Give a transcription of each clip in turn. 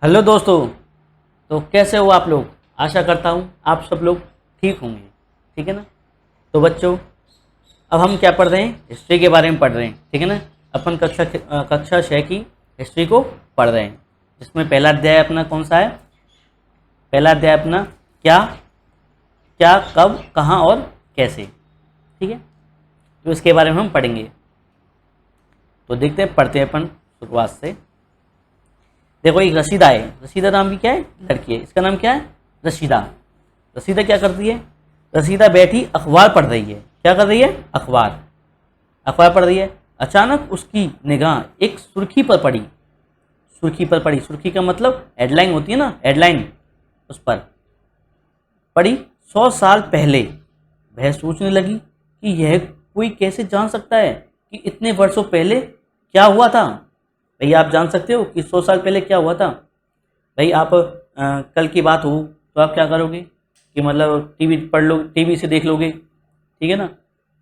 Hello दोस्तों। तो कैसे हो आप लोग? आशा करता हूँ आप सब लोग ठीक होंगे। ठीक है ना? तो बच्चों, अब हम क्या पढ़ रहे हैं? हिस्ट्री के बारे में पढ़ रहे हैं। ठीक है ना? अपन कक्षा 6 की हिस्ट्री को पढ़ रहे हैं, जिसमें पहला अध्याय अपना कौन सा है? पहला अध्याय अपना क्या, क्या, कब, कहाँ और कैसे। ठीक है? तो इसके बारे में हम पढ़ेंगे। तो देखते हैं, पढ़ते हैं अपन शुरुआत से। देखो, एक रशीदा है। रशीदा नाम की क्या है? लड़की है। इसका नाम क्या है? रशीदा। रशीदा क्या करती है? रशीदा बैठी अखबार पढ़ रही है। क्या कर रही है? अखबार। अखबार पढ़ रही है। अचानक उसकी निगाह एक सुर्खी पर पड़ी। सुर्खी पर पड़ी। सुर्खी का मतलब हेडलाइन होती है ना, हेडलाइन, उस पर पड़ी। 100 साल पहले। वह सोचने लगी कि यह कोई कैसे जान सकता है कि इतने वर्षों पहले क्या हुआ था। भाई, आप जान सकते हो कि 100 साल पहले क्या हुआ था? भाई, आप कल की बात हो तो आप क्या करोगे कि मतलब टीवी पढ़ लो, टीवी से देख लोगे। ठीक है ना?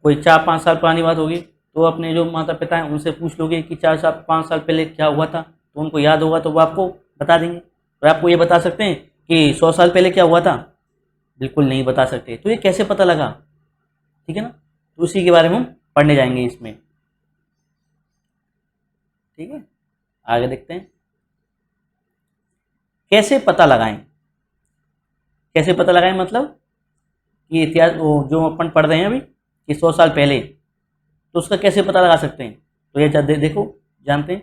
कोई 4-5 साल पुरानी बात होगी तो अपने जो माता पिता हैं उनसे पूछ लोगे कि 4-5 साल पहले क्या हुआ था, तो उनको याद होगा तो वो आपको बता देंगे। और आपको ये बता सकते हैं कि 100 साल पहले क्या हुआ था? बिल्कुल नहीं बता सकते। तो ये कैसे पता लगा? ठीक है ना? तो उसी के बारे में हम पढ़ने जाएंगे इसमें। ठीक है, आगे देखते हैं। कैसे पता लगाएं? कैसे पता लगाएं मतलब कि इतिहास जो अपन पढ़ रहे हैं अभी कि 100 साल पहले, तो उसका कैसे पता लगा सकते हैं? तो ये देखो, जानते हैं।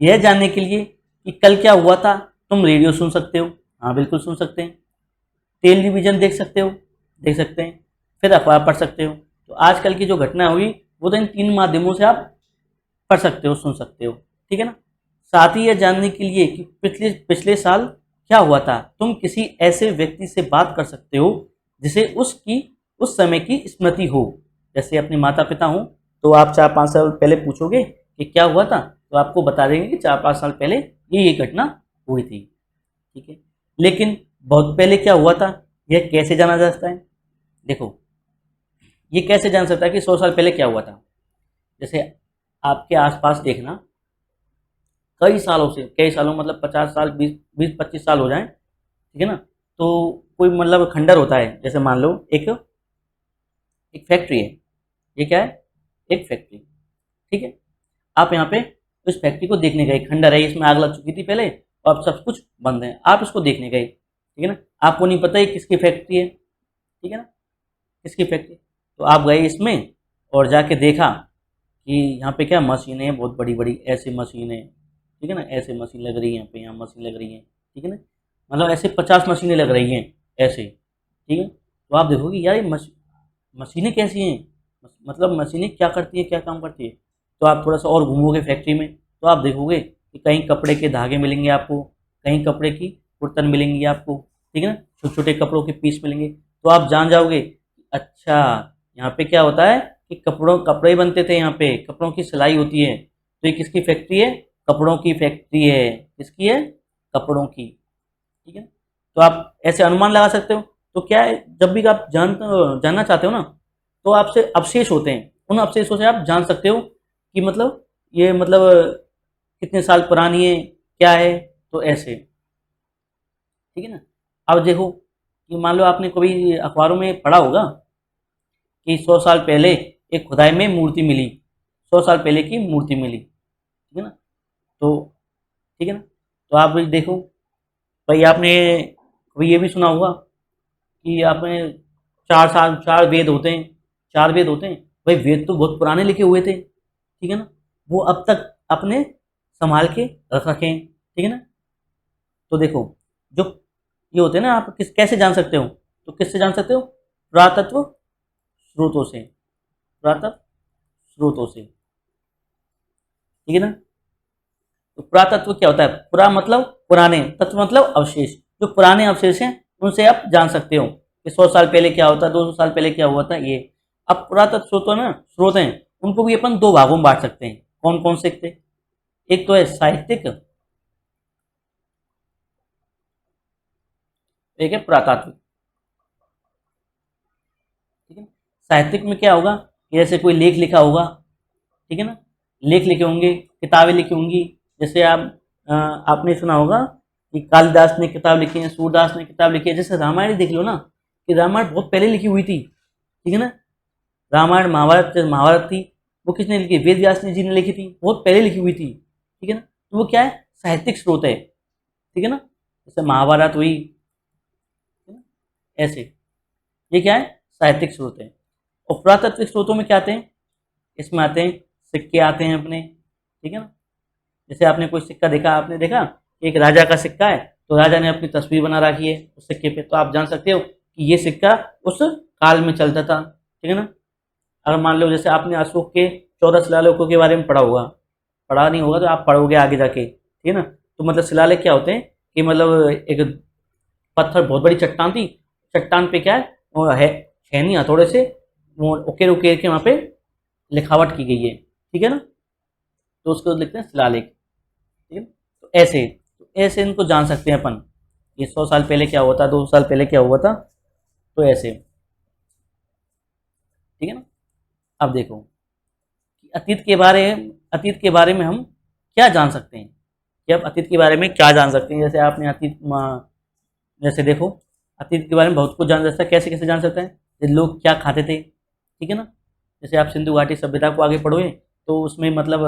यह जानने के लिए कि कल क्या हुआ था, तुम रेडियो सुन सकते हो। हाँ, बिल्कुल सुन सकते हैं। टेलीविज़न देख सकते हो, देख सकते हैं। फिर अखबार पढ़ सकते हो। तो आजकल की जो घटना हुई वो तो इन 3 माध्यमों से आप पढ़ सकते हो, सुन सकते हो। ठीक है ना? साथ ही यह जानने के लिए कि पिछले पिछले साल क्या हुआ था, तुम किसी ऐसे व्यक्ति से बात कर सकते हो जिसे उसकी उस समय की स्मृति हो। जैसे अपने माता पिता हों तो आप 4-5 साल पहले पूछोगे कि क्या हुआ था, तो आपको बता देंगे कि 4-5 साल पहले ये घटना हुई थी। ठीक है? लेकिन बहुत पहले क्या हुआ था, यह कैसे जाना जा सकता है? देखो, ये कैसे जान सकता है कि 100 साल पहले क्या हुआ था? जैसे आपके आसपास देखना, कई सालों से, कई सालों मतलब 50 साल, 20-25 साल हो जाएं, ठीक है ना, तो कोई मतलब खंडर होता है। जैसे मान लो एक एक फैक्ट्री है। ये क्या है? एक फैक्ट्री। ठीक है? आप यहाँ पे उस फैक्ट्री को देखने गए। खंडर है, इसमें आग लग चुकी थी पहले और अब सब कुछ बंद है। आप इसको देखने गए। ठीक है ना? आपको नहीं पता है किसकी फैक्ट्री है। ठीक है ना? किसकी फैक्ट्री? तो आप गए इसमें और जाके देखा कि यहाँ पे क्या मशीनें हैं, बहुत बड़ी बड़ी ऐसी मशीनें। ठीक है ना? ऐसे मशीन लग रही है, यहाँ पे, यहाँ मशीन लग रही है। ठीक है ना? मतलब ऐसे 50 मशीनें लग रही हैं ऐसे। ठीक है? तो आप देखोगे यार ये मशीनें कैसी हैं, मतलब मशीनें क्या करती हैं, क्या काम करती है। तो आप थोड़ा सा और घूमोगे फैक्ट्री में तो आप देखोगे कि कहीं कपड़े के धागे मिलेंगे आपको, कहीं कपड़े की कुर्तन मिलेंगी आपको। ठीक है ना? छोटे छोटे कपड़ों के पीस मिलेंगे। तो आप जान जाओगे अच्छा, यहाँ पे क्या होता है कि कपड़े बनते थे, यहाँ पे कपड़ों की सिलाई होती है। तो ये किसकी फैक्ट्री है? कपड़ों की फैक्ट्री है। किसकी है? कपड़ों की। ठीक है? तो आप ऐसे अनुमान लगा सकते हो। तो क्या है, जब भी आप जानना चाहते हो ना, तो आपसे अवशेष होते हैं, उन अवशेषों से आप जान सकते हो कि मतलब ये मतलब कितने साल पुरानी है, क्या है। तो ऐसे। ठीक है ना? अब देखो कि मान लो आपने कभी अखबारों में पढ़ा होगा कि 100 साल पहले एक खुदाई में मूर्ति मिली। 100 साल पहले की मूर्ति मिली। ठीक है ना? तो ठीक है ना? तो आप भी देखो। भाई, आपने कभी ये भी सुना होगा कि आपने 4 साल 4 वेद होते हैं। 4 वेद होते हैं। भाई, वेद तो बहुत पुराने लिखे हुए थे। ठीक है ना? वो अब तक अपने संभाल के रख रखे हैं। ठीक है ना? तो देखो, जो ये होते हैं ना, आप कैसे जान सकते हो? तो किससे जान सकते हो? पुरातत्व स्रोतों से। पुरातत्व स्रोतों से। ठीक है ना? तो पुरातत्व क्या होता है? पुरा मतलब पुराने, तत्व मतलब अवशेष। जो पुराने अवशेष हैं उनसे आप जान सकते हो कि 100 साल पहले क्या होता है, 200 साल पहले क्या हुआ था ये। अब पुरातत्व स्रोत ना, स्रोत हैं, उनको भी अपन 2 भागों में बांट सकते हैं। कौन कौन से थे? एक तो है साहित्यिक, एक है पुरातात्विक। ठीक है? साहित्यिक में क्या होगा कि जैसे कोई लेख लिखा होगा। ठीक है ना? लेख लिखे होंगे, किताबें लिखी होंगी। जैसे आपने सुना होगा कि कालिदास ने किताब लिखी है, सूरदास ने किताब लिखी है। जैसे रामायण ही देख लो ना, कि रामायण बहुत पहले लिखी हुई थी, ठीक है ना। रामायण महाभारत महाभारत थी, वो किसने लिखी? वेद व्यास जी ने लिखी थी, बहुत पहले लिखी हुई थी, ठीक है ना। तो वो क्या है? साहित्यिक स्रोत है, ठीक है ना। जैसे महाभारत हुई, ऐसे ये क्या है? साहित्यिक स्रोत है। और पुरातात्विक स्रोतों में क्या आते हैं? इसमें आते हैं सिक्के आते हैं अपने, ठीक है ना। जैसे आपने कोई सिक्का देखा, आपने देखा एक राजा का सिक्का है, तो राजा ने अपनी तस्वीर बना रखी है उस सिक्के पे, तो आप जान सकते हो कि ये सिक्का उस काल में चलता था, ठीक है ना। अगर मान लो जैसे आपने अशोक के 14 शिलालेखों के बारे में पढ़ा होगा, पढ़ा नहीं होगा तो आप पढ़ोगे आगे जाके, ठीक है ना। तो मतलब शिलालेख क्या होते हैं कि मतलब एक पत्थर, बहुत बड़ी चट्टान थी, चट्टान पे क्या है वो है छेनी हथौड़े से वो उकेर उकेर के वहाँ पे लिखावट की गई है, ठीक है ना। तो उसको लिखते हैं शिलालेख, ठीक है। तो ऐसे इनको जान सकते हैं अपन, ये 100 साल पहले क्या हुआ था, 200 साल पहले क्या हुआ था, तो ऐसे, ठीक है ना। अब देखो कि अतीत के बारे में हम क्या जान सकते हैं, कि आप अतीत के बारे में क्या जान सकते हैं। जैसे आपने जैसे देखो अतीत के बारे में बहुत कुछ जान सकता है। कैसे कैसे जान सकते हैं? जैसे लोग क्या खाते थे, ठीक है ना। जैसे आप सिंधु घाटी सभ्यता को आगे पढ़ोगे तो उसमें मतलब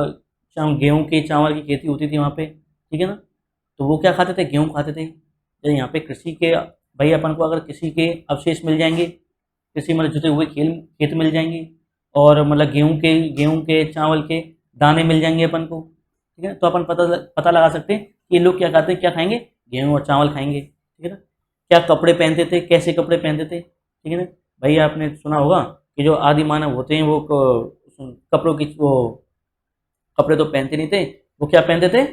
गेहूं के चावल की खेती होती थी वहाँ पे, ठीक है ना। तो वो क्या खाते थे? गेहूं खाते थे। जैसे यहाँ पे कृषि के, भाई अपन को अगर कृषि के अवशेष मिल जाएंगे, कृषि मतलब जुते हुए खेत मिल जाएंगे, और मतलब गेहूं के चावल के दाने मिल जाएंगे अपन को, ठीक है। तो अपन पता लगा सकते हैं कि ये लोग क्या खाते हैं, क्या खाएंगे? गेहूं और चावल खाएंगे, ठीक है ना। क्या कपड़े पहनते थे, कैसे कपड़े पहनते थे, ठीक है ना। भाई आपने सुना होगा कि जो आदि मानव होते हैं वो कपड़ों की वो कपड़े तो पहनते नहीं थे, वो क्या पहनते थे?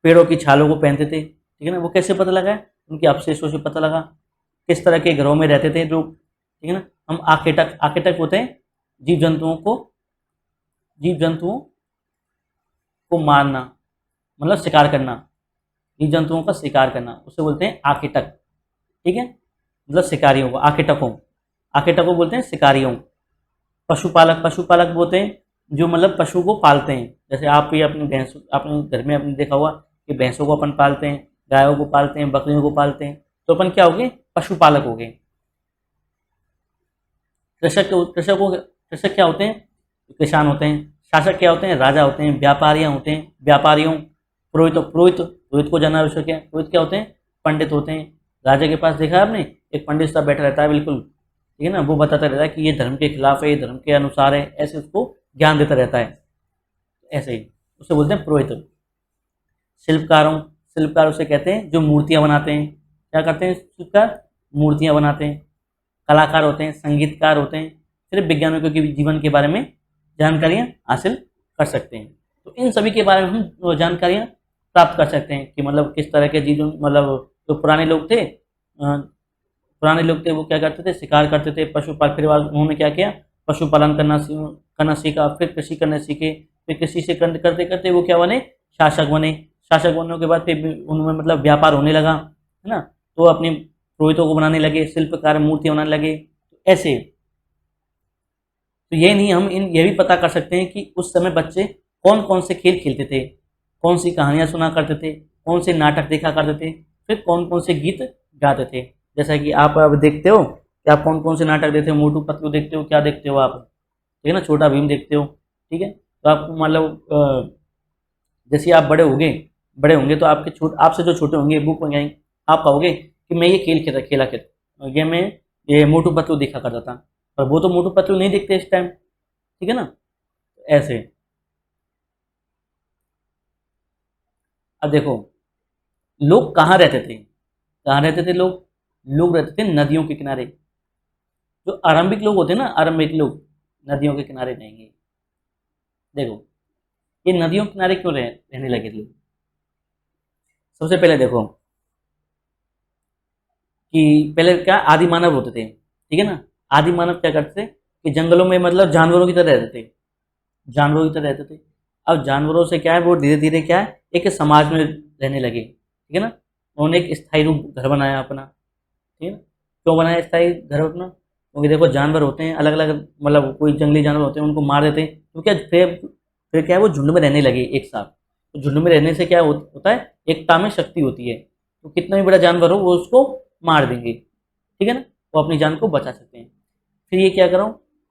पेड़ों की छालों को पहनते थे, ठीक है ना। वो कैसे पता लगा? उनके अवशेषों से पता लगा। किस तरह के घरों में रहते थे लोग, ठीक है ना। हम आकेटक होते हैं जीव जंतुओं को जीव जंतुओं को मारना, मतलब शिकार करना, जीव जंतुओं का शिकार करना, उसे बोलते हैं आकेटक, ठीक है। मतलब शिकारियों को आकेटकों बोलते हैं शिकारियों। पशुपालक बोलते हैं जो मतलब पशु को पालते हैं। जैसे आप भी अपनी भैंस, आपने घर में आपने देखा होगा कि भैंसों को अपन पालते हैं, गायों को पालते हैं, बकरियों को पालते हैं, तो अपन क्या हो गए? पशुपालक हो गए। कृषक क्या होते हैं? किसान होते हैं। शासक क्या होते हैं? राजा होते हैं। व्यापारियां होते हैं, व्यापारियों। पुरोहित को जानना आवश्यक है। पुरोहित क्या होते हैं? पंडित होते हैं। राजा के पास देखा आपने एक पंडित सा बैठा रहता है, बिल्कुल, ठीक है ना। वो बताता रहता है कि ये धर्म के खिलाफ है, ये धर्म के अनुसार है, ऐसे उसको ज्ञान देता रहता है। ऐसे ही उसे बोलते हैं पुरोहित। शिल्पकार उसे कहते हैं जो मूर्तियां बनाते हैं। क्या करते हैं शिल्पकार? मूर्तियां बनाते हैं। कलाकार होते हैं, संगीतकार होते हैं। सिर्फ वैज्ञानिकों के जीवन के बारे में जानकारियाँ हासिल कर सकते हैं। तो इन सभी के बारे में हम जानकारियाँ प्राप्त कर सकते हैं कि मतलब किस तरह के चीज़ों, मतलब जो पुराने लोग थे वो क्या करते थे? शिकार करते थे, पशुपालन। फिर उन्होंने क्या किया? पशुपालन करना सीखा, फिर कृषि करना सीखे, फिर कृषि से करते करते वो क्या बने? शासक बने। शासक बनने के बाद फिर उनमें मतलब व्यापार होने लगा, है ना। तो अपने पुरोहितों को बनाने लगे, शिल्पकार मूर्तियाँ बनाने लगे, ऐसे। तो ये नहीं, हम ये भी पता कर सकते हैं कि उस समय बच्चे कौन कौन से खेल खेलते थे, कौन सी कहानियाँ सुना करते थे, कौन से नाटक देखा करते थे, फिर कौन कौन से गीत गाते थे। जैसा कि आप अब देखते हो कि आप कौन कौन से नाटक देखते हो, मोटू पतलू देखते हो, क्या देखते हो आप, ठीक है ना, छोटा भीम देखते हो, ठीक है। तो आपको मतलब जैसे आप बड़े होंगे तो आपसे जो छोटे होंगे वो कहेंगे, आप कहोगे कि मैं ये खेला करता, ये मोटू पतलू देखा करता था। और वो तो मोटू पतलू नहीं देखते इस टाइम, ठीक है ना। ऐसे अब देखो लोग कहाँ रहते थे लोग रहते थे नदियों के किनारे। जो आरंभिक लोग होते हैं ना, आरंभिक लोग नदियों के किनारे रहेंगे। देखो ये नदियों के किनारे क्यों रहने लगे थे? सबसे पहले देखो कि पहले क्या आदि मानव होते थे, ठीक है ना। आदि मानव क्या करते थे कि जंगलों में मतलब जानवरों की तरह रहते थे, जानवरों की तरह रहते थे। अब जानवरों से क्या है, वो धीरे धीरे क्या है, एक समाज में रहने लगे, ठीक है ना। उन्होंने एक स्थायी रूप घर बनाया अपना, ठीक है ना। क्यों बनाया स्थायी घर अपना? क्योंकि देखो जानवर होते हैं अलग अलग, मतलब कोई जंगली जानवर होते हैं उनको मार देते हैं, तो क्या फिर क्या है, वो झुंड में रहने लगे एक साथ। तो झुंड में रहने से क्या होता है, एकता में शक्ति होती है। तो कितना भी बड़ा जानवर हो वो उसको मार देंगे, ठीक है ना, वो अपनी जान को बचा सकते हैं। फिर ये क्या करो,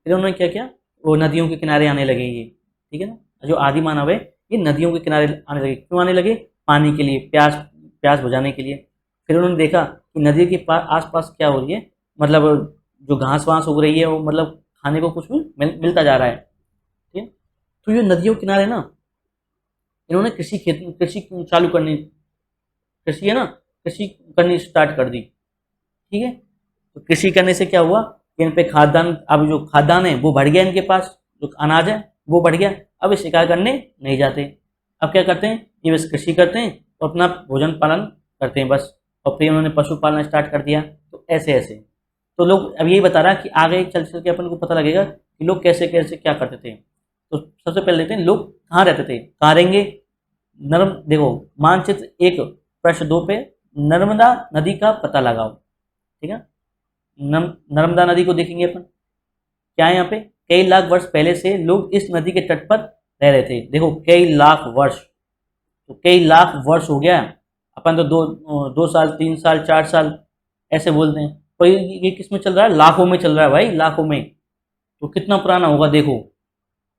फिर उन्होंने क्या किया, वो नदियों के किनारे आने लगे ये, ठीक है ना। जो आदि मानव है ये नदियों के किनारे आने लगे, क्यों आने लगे, पानी के लिए, प्यास प्यास बुझाने के लिए। फिर उन्होंने देखा कि नदी के आस पास क्या हो रही है, मतलब जो घास वास उग रही है वो मतलब खाने को कुछ भी मिलता जा रहा है, ठीक है। तो ये नदियों किनारे ना इन्होंने कृषि चालू करनी, कृषि है ना, कृषि करनी स्टार्ट कर दी, ठीक है। तो कृषि करने से क्या हुआ कि इन पे खाद्यान्न, अब जो खाद्यान्न है वो बढ़ गया, इनके पास जो अनाज है वो बढ़ गया। अब ये शिकार करने नहीं जाते, अब क्या करते हैं, ये बस कृषि करते हैं और अपना भोजन पालन करते हैं बस। और फिर उन्होंने पशु पालना स्टार्ट कर दिया। तो ऐसे ऐसे तो लोग, अब यही बता रहा कि आगे चल चल के अपन को पता लगेगा कि लोग कैसे कैसे क्या करते थे। तो सबसे पहले देखते हैं लोग कहाँ रहते थे, कहाँ रहेंगे। देखो मानचित्र 1 प्रश्न 2 पे नर्मदा नदी का पता लगाओ, ठीक है। नर्मदा नदी को देखेंगे अपन, क्या है यहाँ पे, कई लाख वर्ष पहले से लोग इस नदी के तट पर रह रहे थे। देखो कई लाख वर्ष, तो कई लाख वर्ष हो गया। अपन तो 2 साल 3 साल 4 साल ऐसे बोलते हैं, पर ये किस में चल रहा है, लाखों में चल रहा है भाई, लाखों में। तो कितना पुराना होगा देखो।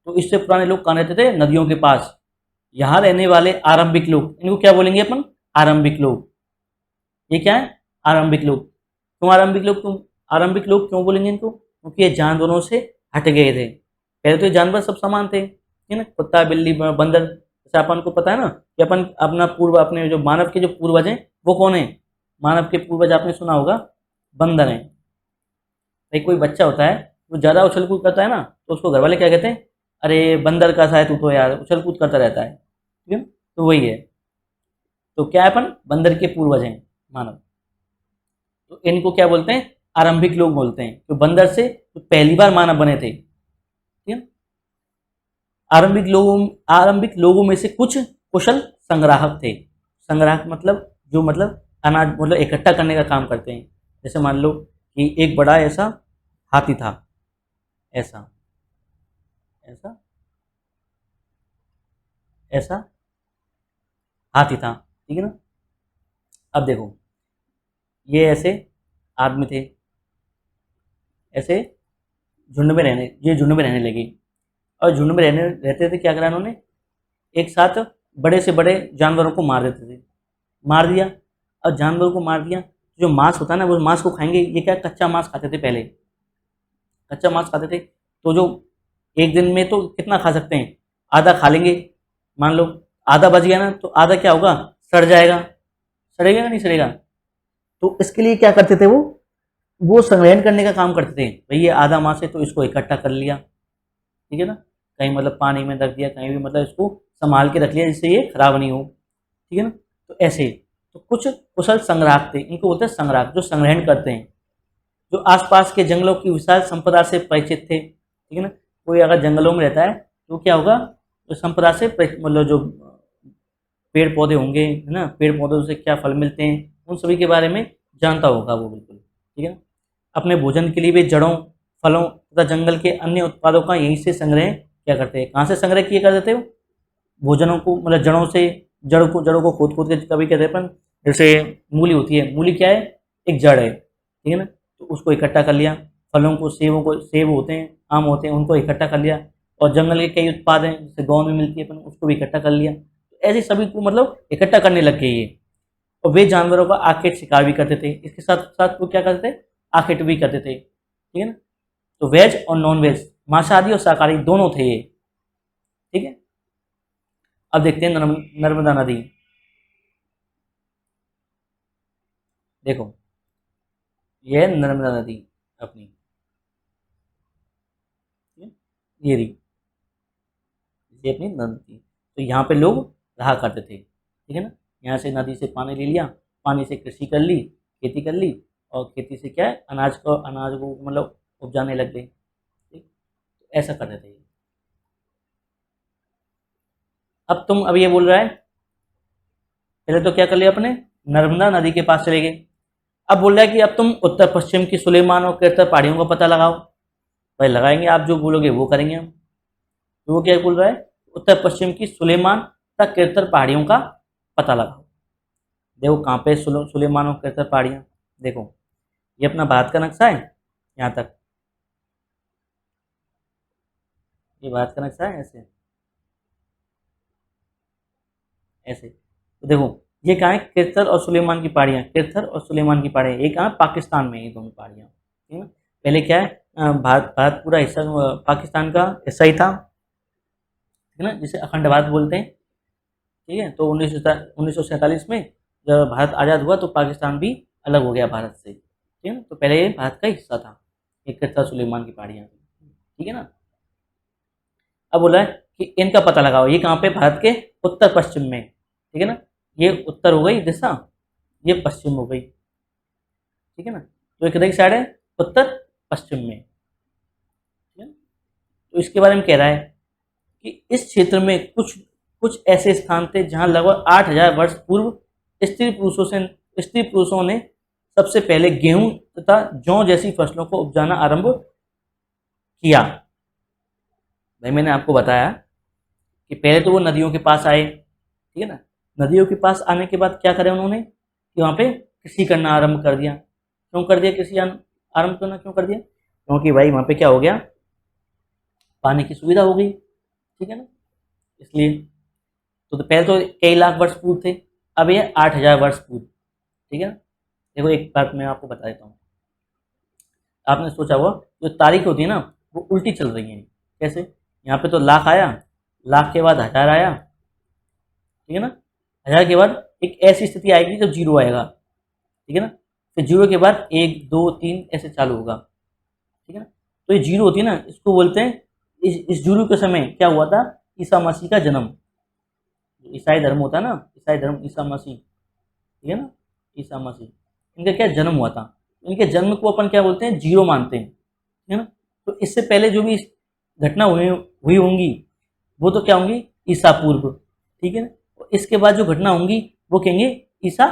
तो इससे पुराने लोग कहाँ रहते थे, नदियों के पास। यहाँ रहने वाले आरंभिक लोग, इनको क्या बोलेंगे अपन, आरंभिक लोग। ये क्या है, आरंभिक लोग। आरंभिक लोग क्यों बोलेंगे इनको, क्योंकि ये जानवरों से हट गए थे। पहले तो ये जानवर सब समान थे, है ना, कुत्ता बिल्ली बंदर। जैसे अपन को पता है ना कि अपन अपना पूर्व, अपने जो मानव के जो पूर्वज हैं वो कौन है, मानव के पूर्वज आपने सुना होगा बंदर हैं। भाई कोई बच्चा होता है वो ज़्यादा उछल कूद करता है ना, तो उसको घर वाले क्या कहते हैं, अरे बंदर का सा है तू तो यार, उछल कूद करता रहता है, ठीक है। तो वही है, तो क्या है, अपन बंदर के पूर्वज हैं मानव। तो इनको क्या बोलते हैं, आरंभिक लोग बोलते हैं, तो बंदर से तो पहली बार मानव बने थे, ठीक है। आरंभिक लोगों में से कुछ कुशल संग्राहक थे। संग्राहक मतलब जो मतलब अनाज मतलब इकट्ठा करने का काम करते हैं। जैसे मान लो कि एक बड़ा ऐसा हाथी था, ऐसा ऐसा ऐसा हाथी था, ठीक है ना। अब देखो ये ऐसे आदमी थे, ऐसे झुंड में रहने लगे। और झुंड में रहने रहते थे, क्या करा इन्होंने, एक साथ बड़े से बड़े जानवरों को मार देते थे, मार दिया। और जानवरों को मार दिया, जो मांस होता है ना वो मांस को खाएंगे। ये क्या, कच्चा मांस खाते थे पहले, कच्चा मांस खाते थे। तो जो एक दिन में तो कितना खा सकते हैं, आधा खा लेंगे। मान लो आधा बच गया ना, तो आधा क्या होगा, सड़ जाएगा, सड़ेगा या नहीं सड़ेगा। तो इसके लिए क्या करते थे वो संग्रहण करने का काम करते थे। भाई ये आधा मांस है तो इसको इकट्ठा कर लिया, ठीक है ना, कहीं मतलब पानी में रख दिया, कहीं भी मतलब इसको संभाल के रख लिया जिससे ये खराब नहीं हो, ठीक है ना। तो ऐसे तो कुछ कुशल संग्राहक थे, इनको बोलते हैं संग्राहक, जो संग्रहण करते हैं, जो आसपास के जंगलों की विशाल संपदा से परिचित थे, ठीक है ना। कोई अगर जंगलों में रहता है तो क्या होगा, तो संपदा से मतलब जो पेड़ पौधे होंगे, है ना, पेड़ पौधों से क्या फल मिलते हैं उन सभी के बारे में जानता होगा वो, बिल्कुल, ठीक है ना। अपने भोजन के लिए भी जड़ों, फलों तथा जंगल के अन्य उत्पादों का यहीं से संग्रह क्या करते हैं, कहाँ से संग्रह किए कर देते हो, भोजनों को मतलब जड़ों से, जड़ों को खोद खोद के कभी कहते हैं अपन, जैसे मूली होती है, मूली क्या है, एक जड़ है, ठीक है ना। तो उसको इकट्ठा कर लिया, फलों को, सेब होते हैं, आम होते हैं, उनको इकट्ठा कर लिया। और जंगल के कई उत्पाद हैं जैसे गाँव में मिलती है अपन, उसको भी इकट्ठा कर लिया। तो ऐसे सभी को मतलब इकट्ठा करने लग गए ये। और वे जानवरों का आखेट शिकार भी करते थे, इसके साथ साथ वो क्या करते थे, आखेट भी करते थे, ठीक है ना। तो वेज और नॉन वेज, मांसाहारी और शाकाहारी दोनों थे ये, ठीक है। अब देखते हैं नर्मदा नदी। देखो ये है नर्मदा नदी अपनी, ठीक है? ये रही, ये अपनी नदी। तो यहाँ पे लोग रहा करते थे, ठीक है ना। यहाँ से नदी से पानी ले लिया, पानी से कृषि कर ली, खेती कर ली। और खेती से क्या है, अनाज को मतलब उपजाने लग गए, ठीक। तो ऐसा करते थे। अब तुम अब ये बोल रहा है, पहले तो क्या कर लिया अपने, नर्मदा नदी के पास चले गए। अब बोल रहा है कि अब तुम उत्तर पश्चिम की सुलेमान और केरतर पहाड़ियों का पता लगाओ। भाई लगाएंगे, आप जो बोलोगे वो करेंगे हम। तो वो क्या बोल रहा है, उत्तर पश्चिम की सुलेमान तथा किरथर पहाड़ियों का पता लगाओ। देखो कहाँ पे सुलेमान और किरथर पहाड़ियाँ, देखो ये अपना भारत का नक्शा है, यहाँ तक ये भारत का नक्शा है, ऐसे ऐसे। तो देखो ये कहाँ है, किरथर और सुलेमान की पहाड़ियाँ, किरथर और सुलेमान की पहाड़ियाँ, ये कहाँ है, पाकिस्तान में, ये दोनों पहाड़ियाँ, ठीक है। पहले क्या है, भारत भारत पूरा हिस्सा पाकिस्तान का हिस्सा ही था, ठीक है ना, जिसे अखंड भारत बोलते हैं, ठीक है। तो 1947 में जब भारत आज़ाद हुआ तो पाकिस्तान भी अलग हो गया भारत से, ठीक है ना। तो पहले ये भारत का हिस्सा था, ये किरथर सुलेमान की पहाड़ियाँ, ठीक है ना। अब बोला है कि इनका पता लगाओ, ये कहाँ पे, भारत के उत्तर पश्चिम में, ठीक है ना। ये उत्तर हो गई दिशा, ये पश्चिम हो गई, ठीक है ना। तो ये किधर की साइड है, उत्तर पश्चिम में, ठीक है। तो इसके बारे में कह रहा है कि इस क्षेत्र में कुछ कुछ ऐसे स्थान थे जहां लगभग 8,000 वर्ष पूर्व स्त्री पुरुषों ने सबसे पहले गेहूं तथा जौ जैसी फसलों को उपजाना आरंभ किया। भाई मैंने आपको बताया कि पहले तो वो नदियों के पास आए, ठीक है ना। नदियों के पास आने के बाद क्या करें उन्होंने कि वहाँ पे कृषि करना आरंभ कर दिया। क्यों कर दिया कृषि आरंभ करना, क्यों कर दिया, क्योंकि भाई वहाँ पे क्या हो गया, पानी की सुविधा हो गई, ठीक है ना, इसलिए। तो पहले तो कई लाख वर्ष पूर्व थे, अब ये 8,000 वर्ष पूर्व, ठीक है ना। देखो एक बात मैं आपको बता देता हूँ, आपने सोचा हुआ जो तारीख होती है ना वो उल्टी चल रही है, कैसे, यहाँ पे तो लाख आया, लाख के बाद हज़ार आया, ठीक है ना, हज़ार के बाद एक ऐसी स्थिति आएगी जब जीरो आएगा, ठीक है ना, फिर जीरो के बाद एक दो तीन ऐसे चालू होगा, ठीक है ना। तो ये जीरो होती है ना, इसको बोलते हैं, इस जीरो के समय क्या हुआ था, ईसा मसीह का जन्म, ईसाई धर्म होता है ना, ईसाई धर्म, ईसा मसीह, ठीक है ना, ईसा मसीह, इनका क्या जन्म हुआ था, इनके जन्म को अपन क्या बोलते हैं, जीरो मानते हैं, ठीक है ना। तो इससे पहले जो भी घटना हुई हुई होंगी वो तो क्या होंगी, ईसा पूर्व, ठीक है ना। और इसके बाद जो घटना होंगी वो कहेंगे ईसा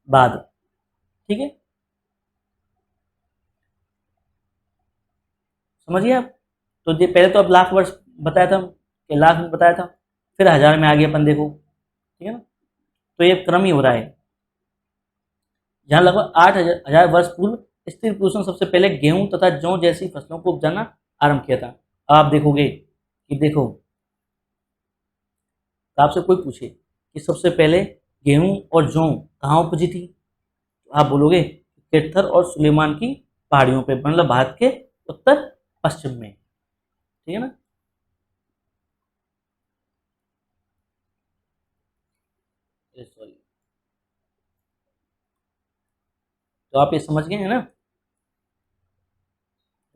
बाद, ठीक है, समझिए आप। तो ये पहले तो अब लाख वर्ष बताया था कि लाख में बताया था, फिर हज़ार में आ गए अपन, देखो, ठीक है ना। तो ये क्रम ही हो रहा है, जहाँ लगभग 8,000 वर्ष पूर्व स्त्री पुरुषों ने सबसे पहले गेहूं तथा जौ जैसी फसलों को उपजाना आरंभ किया था। आप देखोगे कि देखो, तो आपसे कोई पूछे कि सबसे पहले गेहूं और जौ कहाँ उपजी थी, तो आप बोलोगे किरथर और सुलेमान की पहाड़ियों पे, मतलब भारत के उत्तर पश्चिम में, ठीक है ना। सॉरी, तो आप ये समझ गए हैं ना।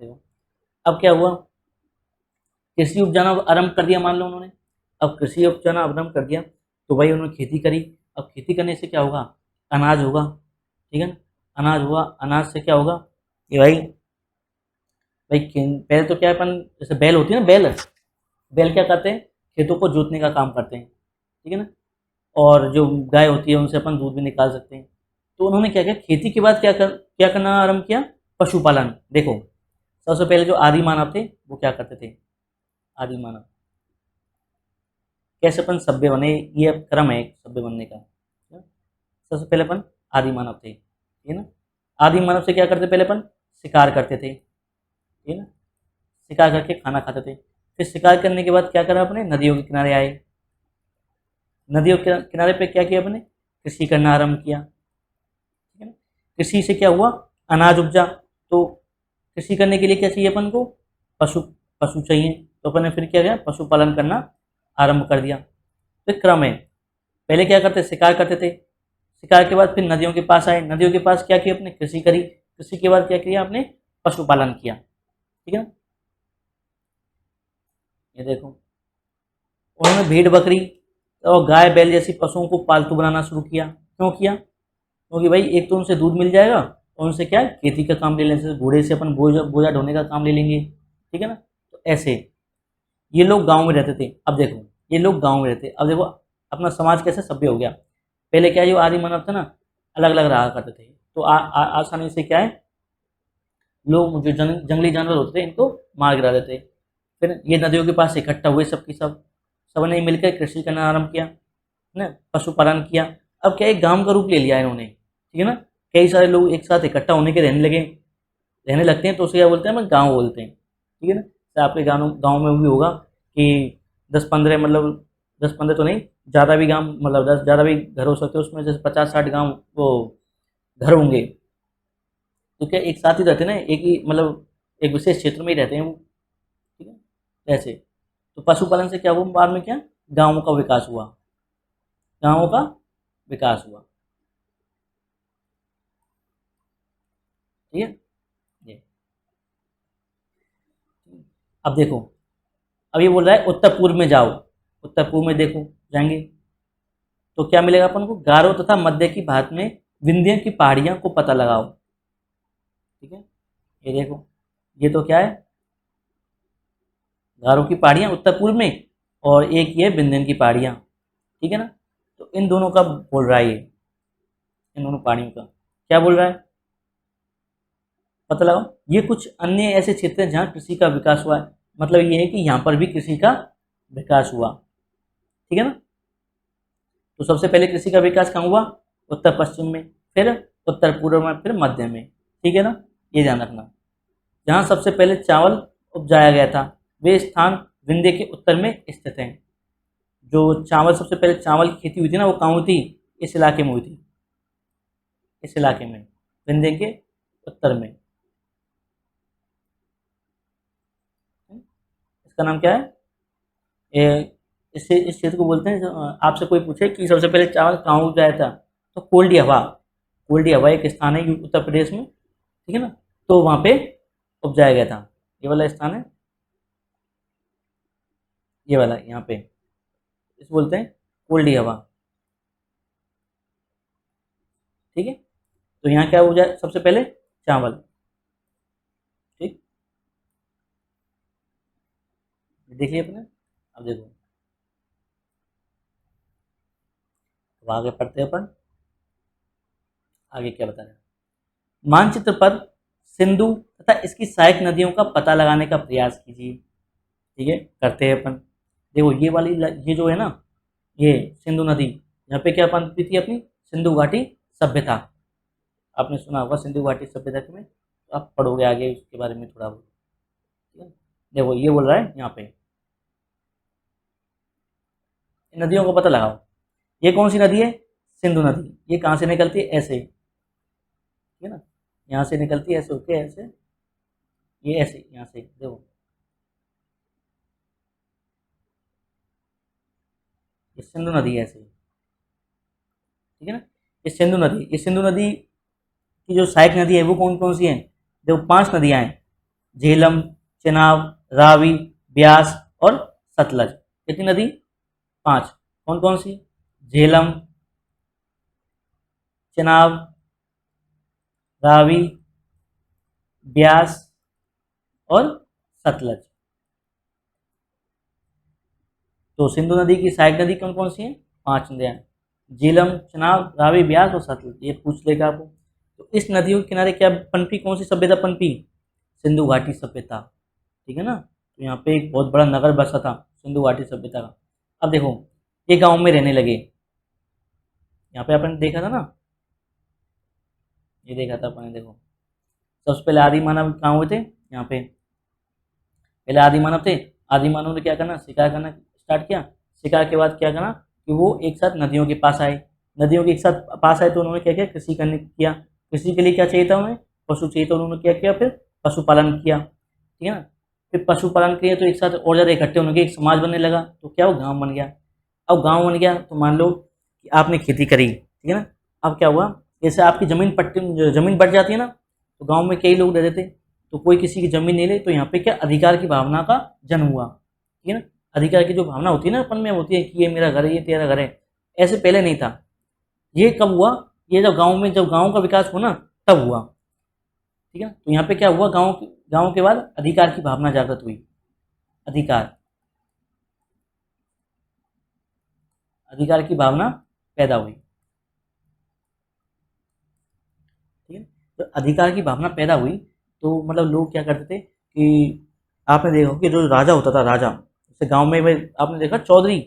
देखो, अब क्या हुआ, कृषि उपजाना आरंभ कर दिया मान लो उन्होंने, अब कृषि उपजाना आरंभ कर दिया तो भाई उन्होंने खेती करी। अब खेती करने से क्या होगा, अनाज होगा, ठीक है ना, अनाज हुआ, अनाज से क्या होगा कि भाई भाई पहले तो क्या है, अपन जैसे बैल होती है ना, बैल बैल क्या करते हैं, खेतों को जोतने का काम करते हैं, ठीक है ना। और जो गाय होती है उनसे अपन दूध भी निकाल सकते हैं। तो उन्होंने क्या किया, खेती के बाद क्या करना आरंभ किया, पशुपालन। देखो सबसे पहले जो आदि मानव थे वो क्या करते थे, आदि मानव कैसे अपन सभ्य बने, ये अब क्रम है एक सभ्य बनने का, ठीक है? सबसे पहले अपन आदि मानव थे, ठीक है ना। आदि मानव से क्या करते, पहले अपन शिकार करते थे, ठीक है ना, शिकार करके खाना खाते थे। फिर शिकार करने के बाद क्या करा, अपने नदियों के किनारे आए, नदियों के किनारे पे क्या किया अपने, कृषि करना आरंभ किया, ठीक है ना। कृषि से क्या हुआ, अनाज उपजा। तो कृषि करने के लिए क्या चाहिए अपन को, पशु पशु चाहिए। तो अपन ने फिर क्या किया, पशुपालन करना आरंभ कर दिया। तो क्रम है, पहले क्या करते, शिकार करते थे, शिकार के बाद फिर नदियों के पास आए, नदियों के पास क्या किया अपने, कृषि करी, कृषि के बाद क्या किया आपने, पशुपालन किया, ठीक है ना। ये देखो उन्होंने भेड़ बकरी और गाय बैल जैसी पशुओं को पालतू बनाना शुरू किया। क्यों किया, क्योंकि भाई एक तो उनसे दूध मिल जाएगा और उनसे क्या है, खेती का काम ले लेंगे, जैसे घोड़े से अपन बोझा बोझा ढोने का काम ले लेंगे, ठीक है ना। तो ऐसे ये लोग गाँव में रहते थे। अब देखो ये लोग गाँव में रहते, अब देखो अपना समाज कैसे सभ्य हो गया। पहले क्या है, जो आदि मानव था ना, अलग अलग रहा करते थे, तो आसानी से क्या है, लोग जो जंगली जानवर होते थे इनको मार गिरा देते। फिर ये नदियों के पास इकट्ठा हुए सब की सब, सबने मिलकर कृषि करना आरंभ किया, है ना, पशुपालन किया। अब क्या एक गांव का रूप ले लिया इन्होंने, ठीक है ना, कई सारे लोग एक साथ इकट्ठा होने के रहने लगते हैं, तो उसे क्या बोलते हैं, हम गाँव बोलते हैं, ठीक है ना। तो आपके गाँव गाँव में भी होगा कि 10-15 मतलब 10-15 तो नहीं, ज़्यादा भी गाँव मतलब 10 ज़्यादा भी घर हो सकते हैं, उसमें जैसे 50-60 गाँव वो घर होंगे, तो क्या एक साथ ही रहते हैं ना, एक ही मतलब एक विशेष क्षेत्र में ही रहते हैं वो, ठीक है ऐसे। तो पशुपालन से क्या हुआ, बाद में क्या गाँवों का विकास हुआ, गाँवों का विकास हुआ, ठीक है ये। अब देखो, अब ये बोल रहा है उत्तर पूर्व में जाओ, उत्तर पूर्व में देखो जाएंगे तो क्या मिलेगा अपन को, गारो तथा मध्य की भारत में विंध्य की पहाड़ियां को पता लगाओ, ठीक है। ये देखो, ये तो क्या है, गारो की पहाड़ियां उत्तर पूर्व में, और एक ये विंध्य की पहाड़ियां, ठीक है ना। तो इन दोनों का बोल रहा है ये, इन दोनों पहाड़ियों का क्या बोल रहा है, पता लगाओ। ये कुछ अन्य ऐसे क्षेत्र हैं जहाँ कृषि का विकास हुआ है, मतलब ये है कि यहाँ पर भी कृषि का विकास हुआ, ठीक है ना। तो सबसे पहले कृषि का विकास कहाँ हुआ, उत्तर पश्चिम में, फिर उत्तर पूर्व में, फिर मध्य में, ठीक है ना, ये ध्यान रखना। जहाँ सबसे पहले चावल उपजाया गया था वे स्थान विंध्य के उत्तर में स्थित हैं। जो चावल सबसे पहले चावल की खेती हुई थी ना, वो कहाँ हुई थी, इस इलाके में हुई थी, इस इलाके में, विंध्य के उत्तर में। इसका नाम क्या है, इससे इस क्षेत्र को बोलते हैं आपसे कोई पूछे कि सबसे पहले चावल कहाँ उगाया था, तो कोल्डी हवा, कोल्डी हवा एक स्थान है उत्तर प्रदेश में, ठीक है ना, तो वहाँ पे उपजाया गया था, ये वाला स्थान है, ये वाला यहाँ पे, इस बोलते हैं कोल्डी हवा, ठीक है। तो यहाँ क्या उपजाया सबसे पहले, चावल, ठीक, देखिए अपने, अब देखो, अब आगे पढ़ते हैं अपन, आगे क्या बता रहे हैं। मानचित्र पर सिंधु तथा इसकी सहायक नदियों का पता लगाने का प्रयास कीजिए, ठीक है, करते हैं अपन। देखो ये वाली ये जो है ना, ये सिंधु नदी, यहाँ पे क्या बनती थी अपनी, सिंधु घाटी सभ्यता, आपने सुना होगा सिंधु घाटी सभ्यता में, तो आप पढ़ोगे आगे उसके बारे में थोड़ा बहुत, ठीक है। देखो ये बोल रहा है यहाँ पे, इन नदियों का पता लगाओ। ये कौन सी नदी है, सिंधु नदी, ये कहाँ से निकलती है, ऐसे, ठीक है ना, यहाँ से निकलती है ऐसे होके ऐसे, ये ऐसे यहाँ से देखो, ये सिंधु नदी है ऐसे, ठीक है ना। ये सिंधु नदी की जो सहायक नदी है वो कौन कौन सी है, देखो 5 नदियां हैं, झेलम, चेनाब, रावी, ब्यास और सतलज। कितनी नदी, 5, कौन कौन सी, झेलम, चेनाब, रावी, ब्यास और सतलज। तो सिंधु नदी की सहायक नदी कौन कौन सी है, 5 नदियां, झेलम, चेनाब, रावी, ब्यास और सतलज, ये पूछ लेगा आपको। तो इस नदियों के किनारे क्या पनपी, कौन सी सभ्यता पनपी, सिंधु घाटी सभ्यता, ठीक है ना। तो यहाँ पे एक बहुत बड़ा नगर बसा था सिंधु घाटी सभ्यता का। अब देखो ये गांव में रहने लगे, यहाँ पे अपन देखा था ना, ये देखा था अपन ने, देखो सबसे पहले आदि मानव कहाँ हुए थे, यहाँ पे पहले आदि मानव थे। आदि मानव ने क्या करना, शिकार करना स्टार्ट किया। शिकार के बाद क्या करना कि वो एक साथ नदियों के पास आए, नदियों के एक साथ पास आए तो उन्होंने क्या किया, कृषि करने किया। कृषि के लिए क्या चाहिए था उन्हें, पशु चाहिए, तो उन्होंने क्या किया, फिर पशुपालन किया, ठीक है ना। फिर पशुपालन किए तो एक साथ और ज़्यादा इकट्ठे होने के एक समाज बनने लगा, तो क्या वो गाँव बन गया। अब गाँव बन गया तो मान लो कि आपने खेती करी, ठीक है ना। अब क्या हुआ, जैसे आपकी ज़मीन बढ़ जाती है ना, तो गाँव में कई लोग रहते थे, तो कोई किसी की ज़मीन नहीं ले, तो यहाँ पे क्या अधिकार की भावना का जन्म हुआ, ठीक है ना। अधिकार की जो भावना होती है ना अपन में, होती है कि ये मेरा घर है, ये तेरा घर है, ऐसे पहले नहीं था। ये कब हुआ, ये जब गाँव में, जब गाँव का विकास हुआ ना, तब हुआ, ठीक है। तो यहाँ पे क्या हुआ, गाँव के बाद अधिकार की भावना जागृत हुई, अधिकार, अधिकार की भावना पैदा हुई, ठीक है। तो अधिकार की भावना पैदा हुई, तो मतलब लोग क्या करते थे कि आपने देखा होगा कि जो राजा होता था, राजा जैसे गांव में भाई आपने देखा चौधरी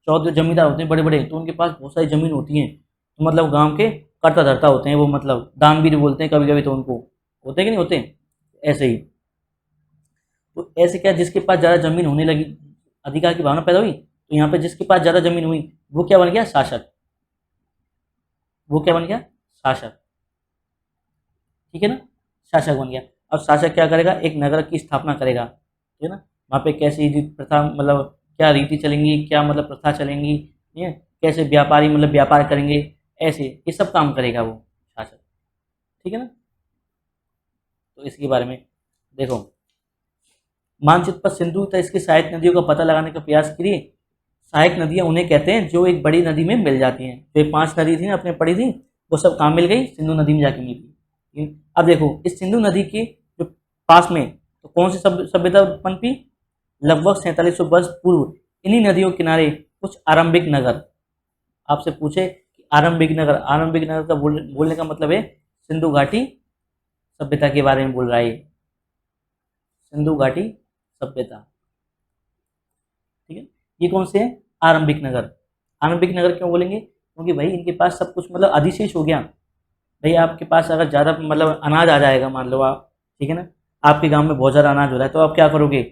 चौधरी जमींदार होते हैं बड़े बड़े, तो उनके पास बहुत सारी ज़मीन होती हैं, तो मतलब गांव के कर्ता धर्ता होते हैं वो, मतलब दानवीर बोलते हैं कभी कभी तो उनको, होते कि नहीं होते, ऐसे ही। तो ऐसे क्या, जिसके पास ज़्यादा ज़मीन होने लगी, अधिकार की भावना पैदा हुई, तो यहाँ पे जिसके पास ज़्यादा ज़मीन हुई वो क्या बन गया, शासक। वो क्या बन गया, शासक। ठीक है ना, शासक बन गया। अब शासक क्या करेगा, एक नगर की स्थापना करेगा, ठीक है ना, वहाँ पे कैसी प्रथा, मतलब क्या रीति चलेंगी, क्या मतलब प्रथा चलेंगी, ठीक है, कैसे व्यापारी मतलब व्यापार करेंगे, ऐसे ये सब काम करेगा वो शासक। ठीक है ना। तो इसके बारे में देखो, मानचित्र पर सिंधु तथा इसकी सहायक नदियों का पता लगाने का प्रयास करिए। सहायक नदियां उन्हें कहते हैं जो एक बड़ी नदी में मिल जाती हैं। जो ये 5 नदी थी ना अपने पड़ी थी, वो सब कहाँ मिल गई, सिंधु नदी में जाके मिल गई। अब देखो इस सिंधु नदी के जो पास में तो कौन सी सभ्यता पनपी, लगभग 4700 वर्ष पूर्व इन्हीं नदियों के किनारे कुछ आरंभिक नगर। आपसे पूछे कि आरंभिक नगर, आरंभिक नगर का बोलने का मतलब है सिंधु घाटी सभ्यता के बारे में बोल रहा है, सिंधु घाटी सभ्यता। ठीक है, ये कौन से हैं, आरंभिक नगर। आरंभिक नगर क्यों बोलेंगे, क्योंकि भाई इनके पास सब कुछ मतलब अधिशेष हो गया। भाई आपके पास अगर ज़्यादा मतलब अनाज आ जाएगा, मान लो आप, ठीक है ना, आपके गांव में बहुत ज़्यादा अनाज हो रहा है, तो आप क्या करोगे,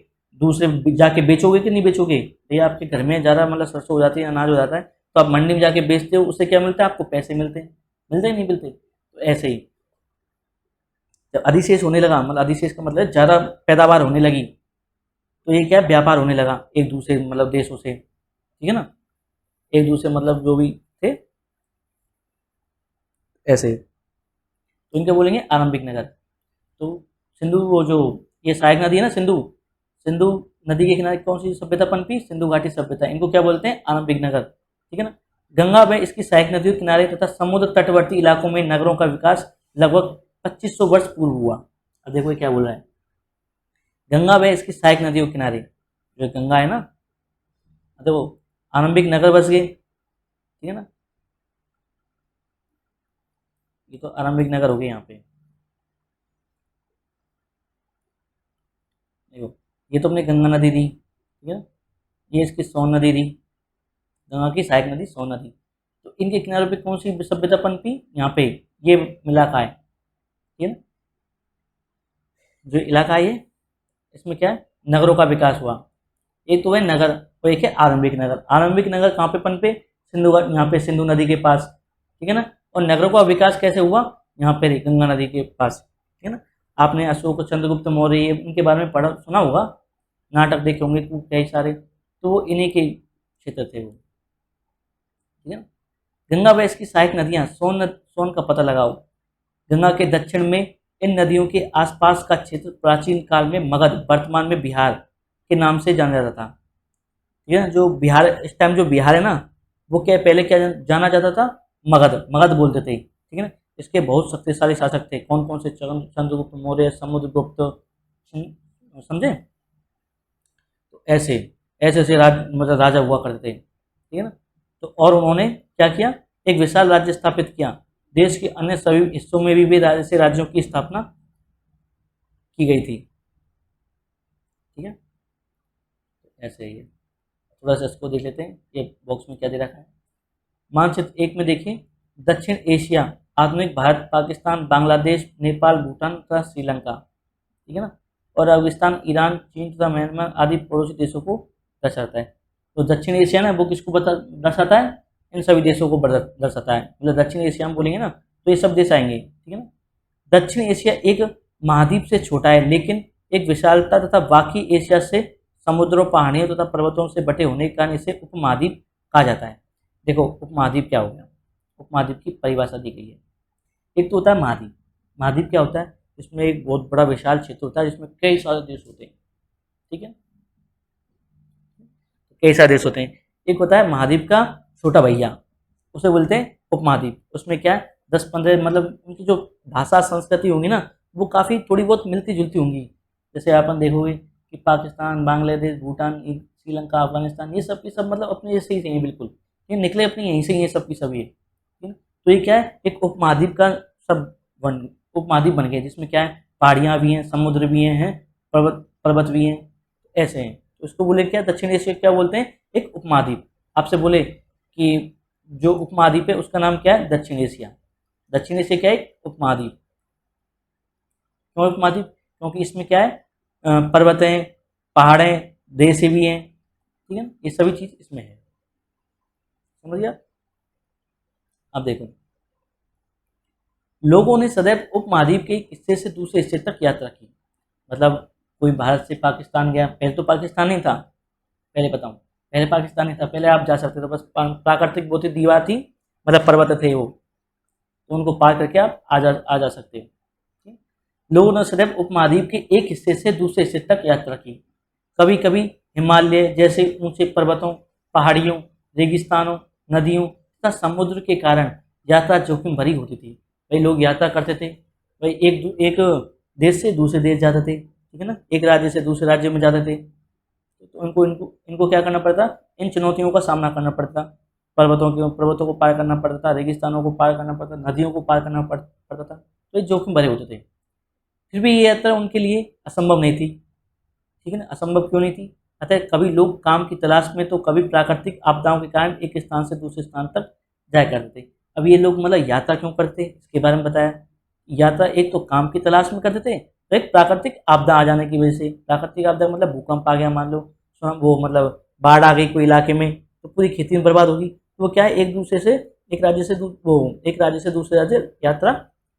दूसरे जाके बेचोगे कि नहीं बेचोगे। भैया आपके घर में ज़्यादा मतलब सरसों हो जाती है, अनाज हो जाता है, तो आप मंडी में जाके बेचते हो, उससे क्या मिलता है, आपको पैसे मिलते हैं, मिलते ही नहीं मिलते। तो ऐसे ही जब अधिशेष होने लगा, मतलब अधिशेष का मतलब ज़्यादा पैदावार होने लगी, तो ये क्या, व्यापार होने लगा एक दूसरे मतलब देशों से, ठीक है ना, एक दूसरे मतलब जो भी थे ऐसे। तो इनके बोलेंगे आरंभिक नगर। तो सिंधु, वो जो ये सहायक नदी है ना सिंधु, सिंधु नदी के किनारे कौन सी सभ्यता पनपी, सिंधु घाटी सभ्यता, इनको क्या बोलते हैं, आरंभिक नगर। ठीक है ना। गंगा में इसकी सहायक नदियों के किनारे तथा समुद्र तटवर्ती इलाकों में नगरों का विकास लगभग 2500 वर्ष पूर्व हुआ। अब देखो ये क्या बोल रहा है, गंगा में इसकी सहायक नदियों के किनारे, जो गंगा है ना, देखो आरंभिक नगर बस गए, ठीक है ना, ये तो आरंभिक नगर हो गए यहाँ पे। देखो ये तो अपने गंगा नदी थी, ठीक है, ये इसकी सोन नदी थी, गंगा की सहायक नदी सोन नदी। तो इनके किनारों पे कौन सी सभ्यता पनपी, यहाँ पे ये इलाका है, ठीक है ना, जो इलाका है ये, इसमें क्या है, नगरों का विकास हुआ। एक तो है नगर और एक है आरंभिक नगर। आरंभिक नगर कहाँ पे पनपे, सिंधु, यहाँ पे सिंधु नदी के पास, ठीक है ना। और नगरों का विकास कैसे हुआ, यहाँ पे गंगा नदी के पास, ठीक है ना। आपने अशोक चंद्रगुप्त मौर्य इनके बारे में पढ़ा सुना होगा, नाटक देखे होंगे कई सारे, तो वो इन्हीं के क्षेत्र थे वो, ठीक है ना। गंगा व इसकी सहायक नदियाँ, सोन का पता लगाओ। गंगा के दक्षिण में इन नदियों के आसपास का क्षेत्र प्राचीन काल में मगध, वर्तमान में बिहार के नाम से जाना जाता था। ठीक है ना, जो बिहार इस टाइम जो बिहार है ना, वो क्या पहले क्या जाना जाता था, मगध, मगध बोलते थे, ठीक है ना। इसके बहुत शक्तिशाली शासक थे, कौन कौन से, चंद्रगुप्त मौर्य, समुद्रगुप्त, समझे। तो ऐसे ऐसे ऐसे मतलब राजा हुआ करते थे, ठीक है ना। तो और उन्होंने क्या किया, एक विशाल राज्य स्थापित किया। देश के अन्य सभी हिस्सों में भी ऐसे राज्यों की स्थापना की गई थी, ठीक है। ऐसे ही है, थोड़ा सा इसको देख लेते हैं, ये बॉक्स में क्या दे रखा है। मानचित्र 1 में देखिए, दक्षिण एशिया, आधुनिक भारत, पाकिस्तान, बांग्लादेश, नेपाल, भूटान तथा श्रीलंका, ठीक है ना, और अफगानिस्तान, ईरान, चीन तथा म्यांमार आदि पड़ोसी देशों को दर्शाता है। तो दक्षिण एशिया ना, वो किसको बता दर्शाता है, इन सभी देशों को दर्शाता है। मतलब दक्षिण एशिया हम बोलेंगे ना, तो ये सब देश आएंगे, ठीक है ना। दक्षिण एशिया एक महाद्वीप से छोटा है, लेकिन एक विशालता तथा बाकी एशिया से समुद्रों, पहाड़ियों तथा पर्वतों से बटे होने के कारण इसे उपमहाद्वीप कहा जाता है। देखो उपमहाद्वीप क्या हो गया, उपमहाद्वीप की परिभाषा दी गई है। एक तो होता है महाद्वीप, महाद्वीप क्या होता है, इसमें एक बहुत बड़ा विशाल क्षेत्र होता है जिसमें कई सारे देश होते हैं, ठीक है, कई सारे देश होते हैं। एक होता है महाद्वीप का छोटा भैया, उसे बोलते हैं उपमहाद्वीप। उसमें क्या है, 10-15 मतलब उनकी जो भाषा संस्कृति होंगी ना, वो काफ़ी थोड़ी बहुत मिलती जुलती होंगी। जैसे अपन देखोगे कि पाकिस्तान, बांग्लादेश, भूटान, श्रीलंका, अफगानिस्तान, ये सब की सब मतलब अपने जैसे ही चाहिए बिल्कुल, ये निकले अपने यहीं से ही, ये सब की सब ये, ठीक है ना। तो ये क्या है, एक उपमहाद्वीप का सब उपमहाद्वीप बन गया, जिसमें क्या है, पहाड़ियाँ भी हैं, समुद्र भी हैं, पर्वत पर्वत भी हैं, ऐसे हैं। तो इसको बोले क्या, दक्षिण एशिया क्या बोलते हैं, एक उपमहाद्वीप। आपसे बोले कि जो उपमहाद्वीप है उसका नाम क्या है, दक्षिण एशिया। दक्षिण एशिया क्या है, एक उपमहाद्वीप। क्यों उपमहाद्वीप, क्योंकि इसमें क्या है, पर्वत हैं, पहाड़ हैं, देश भी हैं, ठीक है ना, ये सभी चीज़ इसमें है। समझ गया। अब देखो, लोगों ने सदैव उपमहाद्वीप के एक हिस्से से दूसरे हिस्से तक यात्रा की। मतलब कोई भारत से पाकिस्तान गया, पहले तो पाकिस्तान नहीं था, पहले बताऊं, पहले पाकिस्तान नहीं था, पहले आप जा सकते थे, बस प्राकृतिक बहुत ही दीवार थी, मतलब पर्वत थे वो, तो उनको पार करके आप आ जा सकते हो। लोगों ने सदैव उपमहाद्वीप के एक हिस्से से दूसरे हिस्से तक यात्रा की। कभी कभी हिमालय जैसे ऊंचे पर्वतों, पहाड़ियों, रेगिस्तानों, नदियों तथा समुद्र के कारण यात्रा जोखिम भरी होती थी। भाई लोग यात्रा करते थे, भाई एक देश से दूसरे देश जाते थे, ठीक है ना, एक राज्य से दूसरे राज्य में जाते थे, तो इनको इनको इनको क्या करना पड़ता, इन चुनौतियों का सामना करना पड़ता। पर्वतों को पार करना पड़ता था, रेगिस्तानों को पार करना पड़ता, नदियों को पार करना पड़ता था, तो ये जोखिम भरे होते थे। फिर भी ये यात्रा उनके लिए असंभव नहीं थी, ठीक है ना। असंभव क्यों नहीं थी, अतः कभी लोग काम की तलाश में, तो कभी प्राकृतिक आपदाओं के कारण एक स्थान से दूसरे स्थान तक जाया करते थे। अब ये लोग मतलब यात्रा क्यों करते, इसके बारे में बताया। यात्रा एक तो काम की तलाश में करते थे, तो एक प्राकृतिक आपदा आ जाने की वजह से। प्राकृतिक आपदा मतलब भूकंप आ गया मान लो, वो मतलब बाढ़ आ गई कोई इलाके में, तो पूरी खेती में बर्बाद होगी, तो वो क्या है, एक दूसरे से एक राज्य से एक राज्य से दूसरे राज्य यात्रा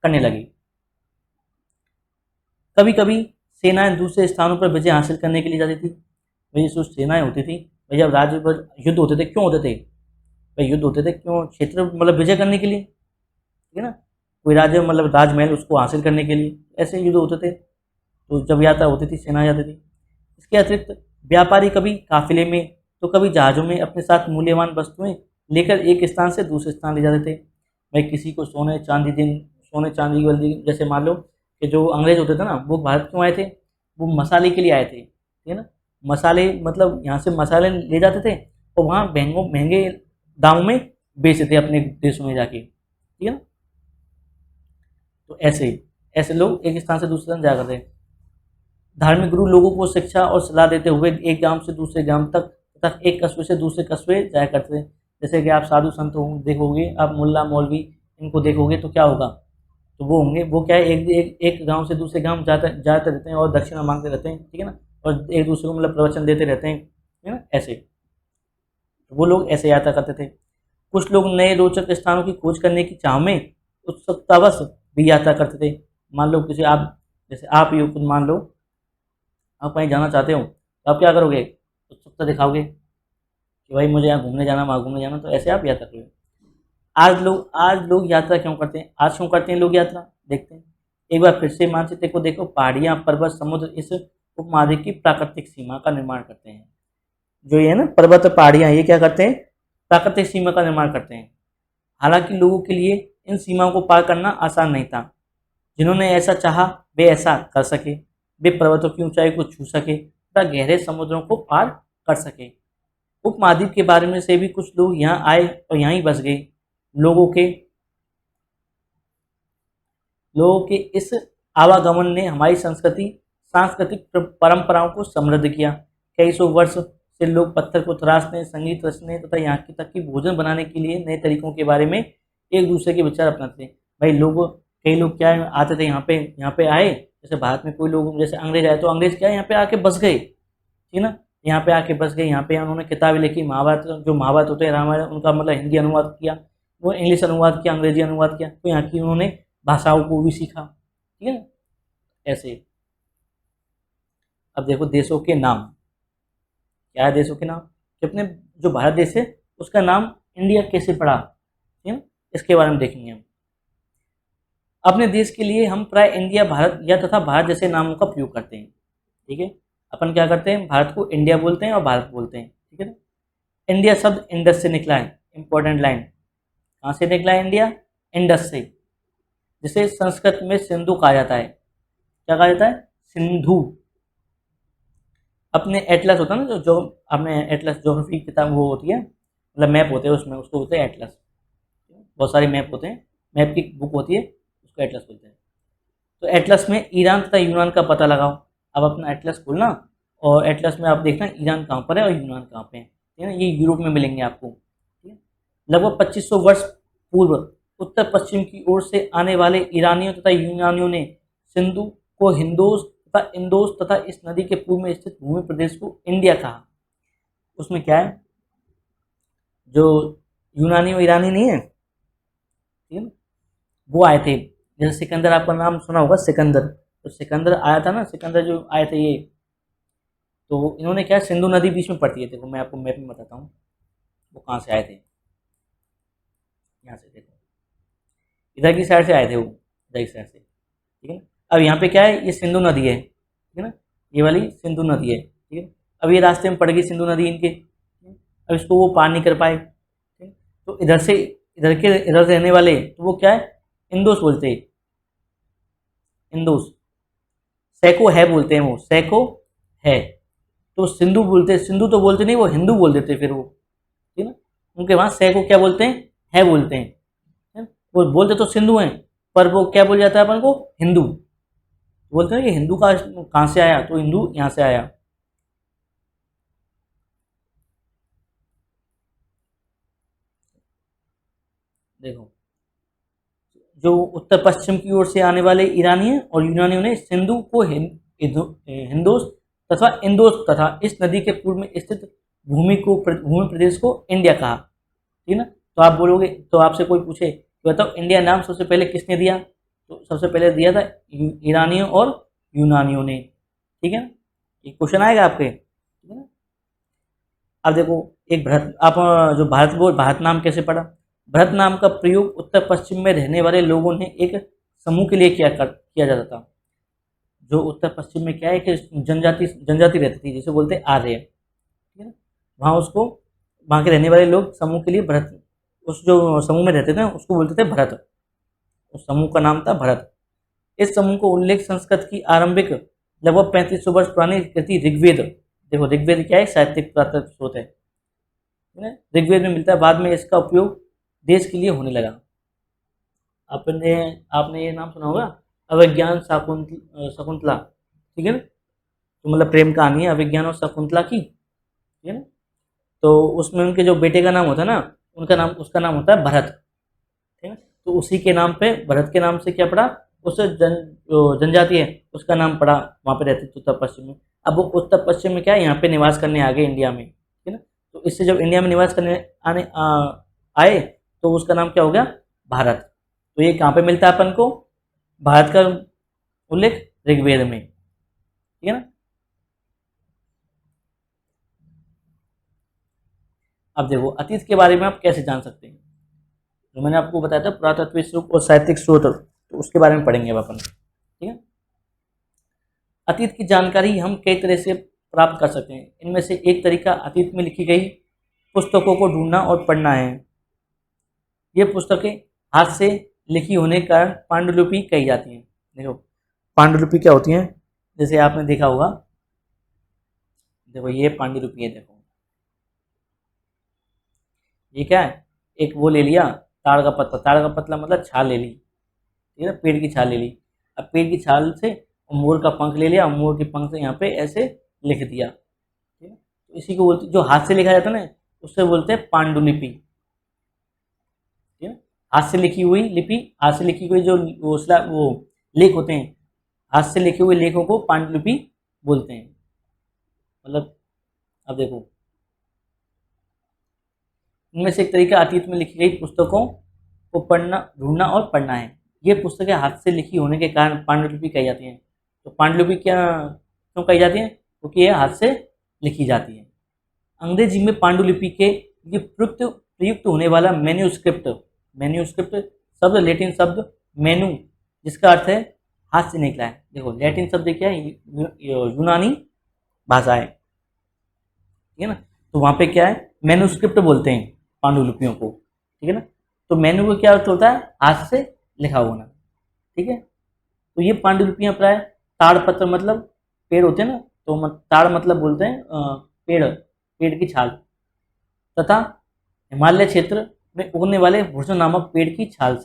करने लगी। कभी कभी सेनाएं दूसरे स्थानों पर विजय हासिल करने के लिए जाती थी। भाई जो सेनाएं होती थी, भाई जब राज्य पर युद्ध होते थे, क्यों होते थे, भाई युद्ध होते थे क्यों, क्षेत्र मतलब विजय करने के लिए, ठीक है ना, कोई राज्य मतलब राजमहल उसको हासिल करने के लिए, ऐसे युद्ध होते थे। तो जब यात्रा होती थी, सेना जाती थी। इसके अतिरिक्त व्यापारी कभी काफिले में, तो कभी जहाज़ों में अपने साथ मूल्यवान वस्तुएं लेकर एक स्थान से दूसरे स्थान ले जाते थे। भाई किसी को सोने चांदी की बल्कि, जैसे मान लो कि जो अंग्रेज होते थे ना, वो भारत क्यों आए थे, वो मसाले के लिए आए थे, ठीक है ना। मसाले मतलब यहाँ से मसाले ले जाते थे और वहाँ महंगे दामों में बेचते थे अपने देशों में जाके, ठीक है ना। तो ऐसे लोग एक स्थान से दूसरे स्थान जाया करते हैं। धार्मिक गुरु लोगों को शिक्षा और सलाह देते हुए एक गांव से दूसरे गांव तक एक कस्बे से दूसरे कस्बे जाया करते थे। जैसे कि आप साधु संत देखोगे, आप मुल्ला मौलवी इनको देखोगे, तो क्या होगा, तो वो होंगे, वो क्या है, एक गांव से दूसरे गांव जाते रहते हैं और दक्षिणा मांगते रहते हैं, ठीक है ना, और एक दूसरे को मतलब प्रवचन देते रहते हैं, ठीक है ना, ऐसे। तो वो लोग ऐसे यात्रा करते थे। कुछ लोग नए रोचक स्थानों की खोज करने की चाह में उत्सुकतावश भी यात्रा करते थे। मान लो किसी आप, जैसे आप ही हो, खुद मान लो आप कहीं जाना चाहते हो, तो आप क्या करोगे, उत्सुकता दिखाओगे कि भाई मुझे यहाँ घूमने जाना, वहाँ घूमने जाना, तो ऐसे आप यात्रा करोगे। आज लोग यात्रा क्यों करते हैं, आज क्यों करते हैं लोग यात्रा, देखते हैं। एक बार फिर से मानचित्र को देखो, पहाड़ियाँ, पर्वत, समुद्र इस उपमहाद्वीप की प्राकृतिक सीमा का निर्माण करते हैं। जो ये है ना, पर्वत और पहाड़ियाँ, ये क्या करते हैं, प्राकृतिक सीमा का निर्माण करते हैं। हालांकि लोगों के लिए इन सीमाओं को पार करना आसान नहीं था। जिन्होंने ऐसा चाहा वे ऐसा कर सके, वे पर्वतों की ऊंचाई को छू सके तथा गहरे समुद्रों को पार कर सके। उपमहाद्वीप के बारे में से भी कुछ लोग यहाँ आए और यहाँ ही बस गए। लोगों के लोगों के इस आवागमन ने हमारी सांस्कृतिक परंपराओं को समृद्ध किया। कई सौ वर्ष से लोग पत्थर को तराशने, संगीत रचने तथा यहाँ की तक की भोजन बनाने के लिए नए तरीकों के बारे में एक दूसरे के विचार अपनाते थे। भाई कई लोग क्या है, आते थे यहाँ पे आए, जैसे भारत में कोई लोग जैसे अंग्रेज आए, तो अंग्रेज क्या है, यहाँ पे आके बस गए, ठीक है ना, यहाँ पे आके बस गए। यहाँ पे उन्होंने किताबें लिखी, महाभारत, जो महाभारत होते हैं, रामायण, उनका मतलब हिंदी अनुवाद किया, वो इंग्लिश अनुवाद किया, अंग्रेजी अनुवाद किया, तो यहाँ की उन्होंने भाषाओं को भी सीखा, ठीक है ना, ऐसे। अब देखो देशों के नाम, क्या है देशों के नाम, कि अपने जो भारत देश है उसका नाम इंडिया कैसे पड़ा, ठीक है ना, इसके बारे में देखेंगे हम। अपने देश के लिए हम प्राय इंडिया, भारत या तथा भारत जैसे नामों का प्रयोग करते हैं, ठीक है। अपन क्या करते हैं, भारत को इंडिया बोलते हैं और भारत बोलते हैं, ठीक है ना। इंडिया शब्द इंडस से निकला है, इंपॉर्टेंट लाइन, कहाँ से निकला है इंडिया, इंडस से, जिसे संस्कृत में सिंधु कहा जाता है। क्या कहा जाता है, सिंधु। अपने एटलस होता है ना, जो अपने एटलस ज्योग्राफी किताब वो होती है, मतलब मैप होते हैं उसमें, उसको बोलते हैं एटलस। बहुत सारे मैप होते हैं, मैप की बुक होती है, उसको एटलस बोलते हैं। तो एटलस में ईरान तथा यूनान का पता लगाओ। अब अपना एटलस खोलना और एटलस में आप देखना ईरान कहाँ पर है और यूनान कहाँ पे है, ठीक है ना, ये यूरोप में मिलेंगे आपको, ठीक है। लगभग 2500 वर्ष पूर्व उत्तर पश्चिम की ओर से आने वाले ईरानियों तथा यूनानियों ने सिंधु को हिंदोस तथा इंदोस तथा इस नदी के पूर्व में स्थित भूमि प्रदेश को इंडिया कहा। उसमें क्या है, जो यूनानी और ईरानी नहीं है, ठीक है ना, वो आए थे। जैसे सिकंदर, आपका नाम सुना होगा सिकंदर, तो सिकंदर आया था ना, सिकंदर जो आए थे ये, तो इन्होंने क्या, सिंधु नदी बीच में पड़ती है, देखो मैं आपको मैप में बताता हूँ वो कहाँ से आए थे। यहाँ से देखो, इधर की साइड से आए थे वो, इधर की साइड से, ठीक है ना। अब यहाँ पे क्या है, ये सिंधु नदी है, ठीक है ना, ये वाली सिंधु नदी है, ठीक है। अब ये रास्ते में पड़ गई सिंधु नदी इनके, अब इसको वो पार नहीं कर पाए, ठीक है। तो इधर से रहने वाले, तो वो क्या है, इंदोस बोलते हैं, इंदोस, सैको है बोलते हैं, वो सैको है, तो सिंधु बोलते हैं, सिंधु तो बोलते नहीं, वो हिंदू बोल देते फिर वो, ठीक है ना। उनके वहाँ सैको क्या बोलते हैं, है बोलते हैं, है ना? वो बोलते तो सिंधु हैं, पर वो क्या बोल जाता है अपन को, हिंदू बोलते हैं कि हिंदू का कहाँ से आया, तो हिंदू यहाँ से आया। देखो, जो उत्तर पश्चिम की ओर से आने वाले ईरानियों और यूनानियों ने सिंधु को हिंदोस तथा इंदोस तथा इस नदी के पूर्व में स्थित भूमि प्रदेश को इंडिया कहा, ठीक है ना। तो आप बोलोगे, तो आपसे कोई पूछे कि बताओ इंडिया नाम सबसे पहले किसने दिया, तो सबसे पहले दिया था ईरानियों और यूनानियों ने, ठीक है ना। ये क्वेश्चन आएगा आपके, ठीक है ना। अब देखो, एक भरत, आप जो भारत नाम कैसे पढ़ा, भरत नाम का प्रयोग उत्तर पश्चिम में रहने वाले लोगों ने एक समूह के लिए किया जाता था। जो उत्तर पश्चिम में क्या है कि जनजाति जनजाति रहती थी, जिसे बोलते हैं आर्य, ठीक है ना। वहाँ उसको, वहाँ के रहने वाले लोग समूह के लिए भरत, उस जो समूह में रहते थे उसको बोलते थे भरत, उस समूह का नाम था भरत। इस समूह को उल्लेख संस्कृत की आरंभिक लगभग 3500 वर्ष पुरानी कृति ऋग्वेद, देखो ऋग्वेद क्या है, साहित्यिक पुरातत्व स्रोत है ना, ऋग्वेद में मिलता है। बाद में इसका उपयोग देश के लिए होने लगा। आपने आपने ये नाम सुना होगा, अभिज्ञान शकुंतला, ठीक है ना, तो मतलब प्रेम कहानी है अभिज्ञान और शकुंतला की, ठीक है ना। तो उसमें उनके जो बेटे का नाम होता है ना, उनका नाम, उसका नाम होता है भरत, ठीक है। तो उसी के नाम पे, भरत के नाम से क्या पड़ा, उस जो जनजाति है उसका नाम पड़ा, वहाँ पे रहते थे उत्तर पश्चिम में। अब वो उत्तर पश्चिम में क्या है, यहाँ पे निवास करने आ गए इंडिया में, ठीक है ना। तो इससे जब इंडिया में निवास करने आए, तो उसका नाम क्या हो गया, भारत। तो ये कहाँ पे मिलता है अपन को, भारत का उल्लेख ऋग्वेद में, ठीक है ना। अब देखो, अतीत के बारे में आप कैसे जान सकते हैं, जो मैंने आपको बताया था पुरातत्व स्रोत और साहित्यिक स्रोत, तो उसके बारे में पढ़ेंगे अब अपन, ठीक है। अतीत की जानकारी हम कई तरह से प्राप्त कर सकते हैं। इनमें से एक तरीका अतीत में लिखी गई पुस्तकों को ढूंढना और पढ़ना है। ये पुस्तकें हाथ से लिखी होने के कारण पांडुलिपि कही जाती हैं। देखो, पांडुलिपि क्या होती हैं, जैसे आपने देखा होगा, देखो ये पांडुलिपि है, देखो ये क्या है, एक वो ले लिया, ताड़ का पत्ता, ताड़ का पत्ता मतलब छाल ले ली, ठीक है, पेड़ की छाल ले ली। अब पेड़ की छाल से मोर का पंख ले लिया, मोर के पंख से यहाँ पे ऐसे लिख दिया, ठीक है। तो इसी को बोलते, जो हाथ से लिखा जाता है ना, उससे बोलते हैं पांडुलिपि, ठीक है। हाथ से लिखी हुई लिपि, हाथ से लिखी हुई जो वो लेख होते हैं, हाथ से लिखे हुए लेखों को पांडुलिपि बोलते हैं। मतलब, अब देखो, इनमें से एक तरीका अतीत में लिखी गई पुस्तकों को पढ़ना, ढूंढना और पढ़ना है। ये पुस्तकें हाथ से लिखी होने के कारण पांडुलिपि कही जाती हैं। तो पांडुलिपि क्या क्यों कही जाती है, क्योंकि ये हाथ से लिखी जाती है। अंग्रेजी में पांडुलिपि के लिए प्रयुक्त प्रयुक्त होने वाला मैन्यूस्क्रिप्ट, मैन्यूस्क्रिप्ट शब्द लैटिन शब्द मेनू, जिसका अर्थ है हाथ से निकला है। देखो, लैटिन शब्द क्या है, यूनानी भाषा है, ठीक है ना। तो वहाँ पे क्या है, मैन्यूस्क्रिप्ट बोलते हैं पांडुलिपियों को, ठीक है ना। तो मैन्यू का क्या अर्थ होता है, हाथ से लिखा होना, ठीक है। तो ये पांडुलिपियाँ प्राय ताड़पत्र, मतलब पेड़ होते हैं ना, तो ताड़ मतलब बोलते हैं पेड़, पेड़ की छाल, तथा हिमालय क्षेत्र में उगने वाले भूषण नामक पेड़ की छाल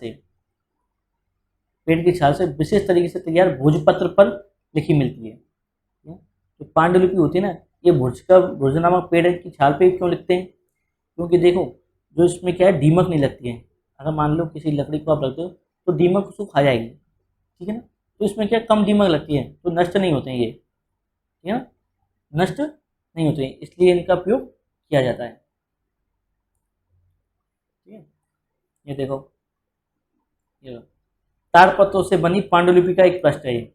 से विशेष तरीके से तैयार भोजपत्र पर लिखी मिलती है। तो जो पांडुलिपि होती है ना, ये भुर्ज नामक पेड़ की छाल पे क्यों लिखते हैं? क्योंकि देखो, जो इसमें क्या है, दीमक नहीं लगती है। अगर मान लो किसी लकड़ी को आप रख दो तो दीमक उसको खा जाएगी, ठीक है ना। तो इसमें क्या कम दीमक लगती है, तो नष्ट नहीं होते हैं ये, ठीक है ना, नष्ट नहीं होते हैं, इसलिए इनका उपयोग किया जाता है। ठीक है, ये देखो, ये ताड़पत्रों से बनी पांडुलिपि का एक पृष्ठ है ये,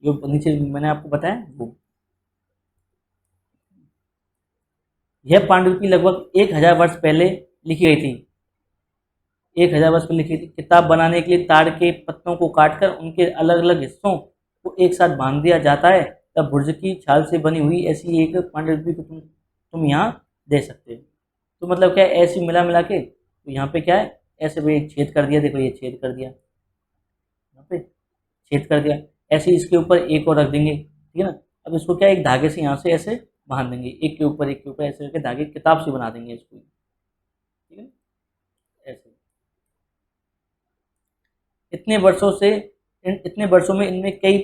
जो नीचे मैंने आपको बताया वो। यह पांडुलिपि लगभग 1000 वर्ष पहले लिखी गई थी। 1000 वर्ष पहले लिखी थी। किताब बनाने के लिए ताड़ के पत्तों को काटकर उनके अलग अलग हिस्सों को एक साथ बांध दिया जाता है। तब भुर्ज की छाल से बनी हुई ऐसी एक पांडुलिपि को तुम यहाँ दे सकते हो। तो मतलब क्या है, ऐसी मिला मिला के, तो यहाँ पे क्या है, ऐसे भी एक छेद कर दिया, देखो ये छेद कर दिया, यहाँ पे छेद कर दिया, ऐसे इसके ऊपर एक और रख देंगे, ठीक है ना। अब इसको क्या है, एक धागे से यहाँ से ऐसे बांध देंगे, एक के ऊपर ऐसे करके धागे किताब से बना देंगे इसको, ठीक है ना, ऐसे। इतने वर्षों में इनमें कई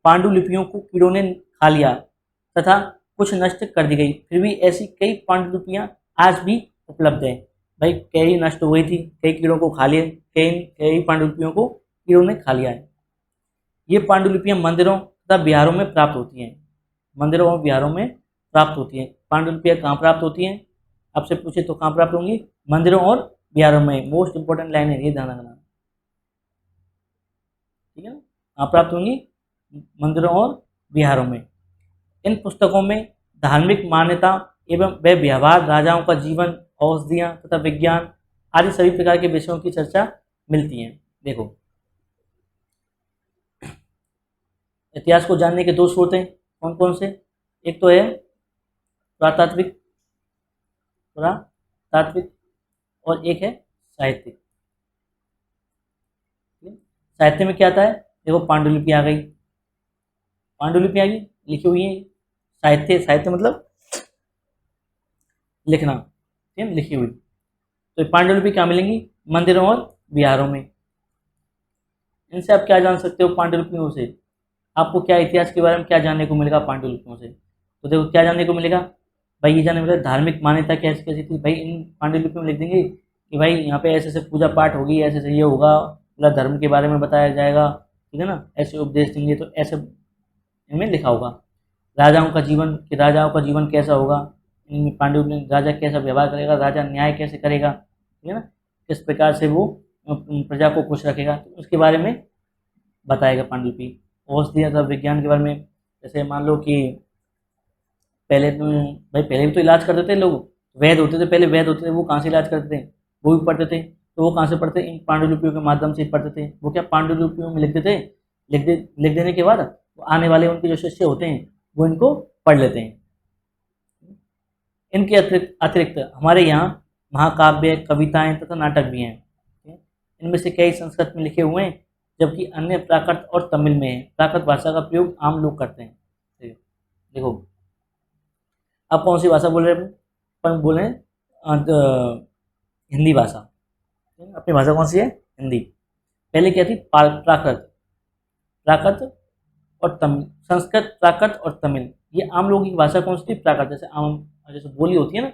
पांडुलिपियों को कीड़ों ने खा लिया तथा कुछ नष्ट कर दी गई, फिर भी ऐसी कई पांडुलिपियां आज भी उपलब्ध है। भाई कई नष्ट हुई थी, कई कीड़ों को खा लिए, कई कई पांडुलिपियों को कीड़ों ने खा लिया है। ये पांडुलिपियां मंदिरों तथा बिहारों में प्राप्त होती हैं, मंदिरों और बिहारों में प्राप्त होती हैं। पांडुलिपियां कहाँ प्राप्त होती हैं, आपसे पूछे तो कहाँ प्राप्त होंगी, मंदिरों और बिहारों में। मोस्ट इंपॉर्टेंट लाइन है ये, ध्यान रखना, ठीक है ना, कहाँ प्राप्त होंगी, मंदिरों और बिहारों में। इन पुस्तकों में धार्मिक मान्यता एवं व व्यवहार, राजाओं का जीवन, औषधियाँ तथा विज्ञान आदि सभी प्रकार के विषयों की चर्चा मिलती है। देखो, इतिहास को जानने के दो स्रोत हैं, कौन कौन से, एक तो है पुरातात्विक, पुरातात्विक, और एक है साहित्यिक। साहित्य में क्या आता है, देखो पांडुलिपि आ गई, पांडुलिपि आ गई, लिखी हुई है। साहित्य, साहित्य मतलब लिखना, ठीक है, लिखी हुई। तो पांडुलिपि क्या मिलेंगी, मंदिरों और बिहारों में। इनसे आप क्या जान सकते हो, पांडुलिपियों से आपको क्या इतिहास के बारे में क्या जानने को मिलेगा पांडुलिपियों से। तो देखो क्या जानने को मिलेगा, भाई ये जानने को मिलेगा धार्मिक मान्यता कैसी कैसी थी। भाई इन पांडुलिपियों में लिख देंगे कि भाई यहाँ पे ऐसे ऐसे पूजा पाठ होगी, ऐसे ऐसे ये होगा, पूरा धर्म के बारे में बताया जाएगा, ठीक है ना, ऐसे उपदेश देंगे, तो ऐसे इनमें लिखा होगा। राजाओं का जीवन, कि राजाओं का जीवन कैसा होगा, इन पांडुलिपि में राजा कैसा व्यवहार करेगा, राजा न्याय कैसे करेगा, ठीक है ना, किस प्रकार से वो प्रजा को खुश रखेगा, तो उसके बारे में बताएगा पांडुलिपि। औषधि तथा विज्ञान के बारे में, जैसे मान लो कि पहले तो, भाई पहले भी तो इलाज करते थे लोग, वैद्य होते थे, पहले वैद्य होते थे, वो कहाँ से इलाज करते थे, वो भी पढ़ते थे। तो वो कहाँ से पढ़ते, इन पांडुलिपियों के माध्यम से पढ़ते थे। वो क्या पांडुलिपियों में लिखते थे, लिख देने के बाद वो आने वाले उनके जो शिष्य होते हैं वो इनको पढ़ लेते हैं। इनके अतिरिक्त अतिरिक्त हमारे यहाँ महाकाव्य, कविताएं तथा नाटक भी हैं। इनमें से कई संस्कृत में लिखे हुए हैं, जबकि अन्य प्राकृत और तमिल में है। प्राकृत भाषा का प्रयोग आम लोग करते हैं। देखो, आप कौन सी भाषा बोल रहे हैं, अपन बोल रहे हैं हिंदी भाषा। अपनी भाषा कौन सी है, हिंदी। पहले क्या थी, प्राकृत, प्राकृत और तमिल, संस्कृत, प्राकृत और तमिल। ये आम लोगों की भाषा कौन सी थी, प्राकृत। जैसे आम, जैसे बोली होती है ना,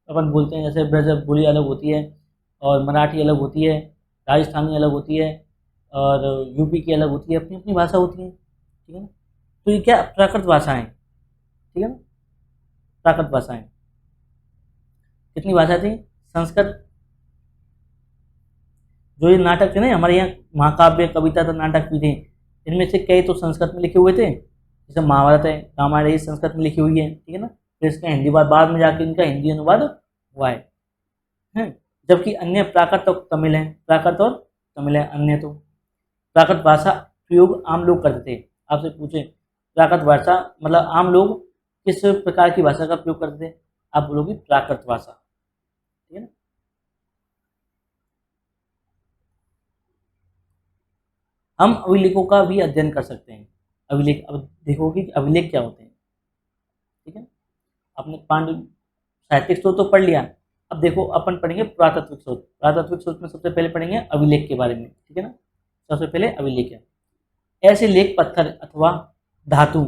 अपन बोलते हैं, जैसे ब्रज बोली अलग होती है, और मराठी अलग होती है, राजस्थानी अलग होती है, और यूपी की अलग होती है, अपनी अपनी भाषा होती है, ठीक है ना। तो ये क्या प्राकृत भाषाएं, ठीक है ना, प्राकृत भाषाएं। कितनी भाषा थी, संस्कृत, जो ये नाटक थे ना हमारे यहाँ, महाकाव्य, कविता तो नाटक भी थे, इनमें से कई तो संस्कृत में लिखे हुए थे, जैसे महाभारत है, रामायण ये संस्कृत में लिखी हुई है, ठीक है ना। फिर इसका हिंदी बाद में जाके इनका हिंदी अनुवाद हुआ है। जबकि अन्य प्राकृत और तमिल है, प्राकृत और तमिल है अन्य। तो प्राकृत भाषा प्रयोग आम लोग करते थे। आपसे पूछे प्राकृत भाषा मतलब आम लोग किस प्रकार की भाषा का प्रयोग करते थे, आप बोलोगे प्राकृत भाषा, ठीक है ना। हम अभिलेखों का भी अध्ययन कर सकते हैं। अभिलेख, अब देखोगे कि अभिलेख क्या होते हैं, ठीक है। आपने पांडु साहित्यिक स्रोत तो पढ़ लिया, अब देखो अपन पढ़ेंगे पुरातात्विक स्रोत। पुरातात्विक स्रोत में सबसे पहले पढ़ेंगे अभिलेख के बारे में, ठीक है ना। सबसे पहले अभिलेख है, ऐसे लेख पत्थर अथवा धातु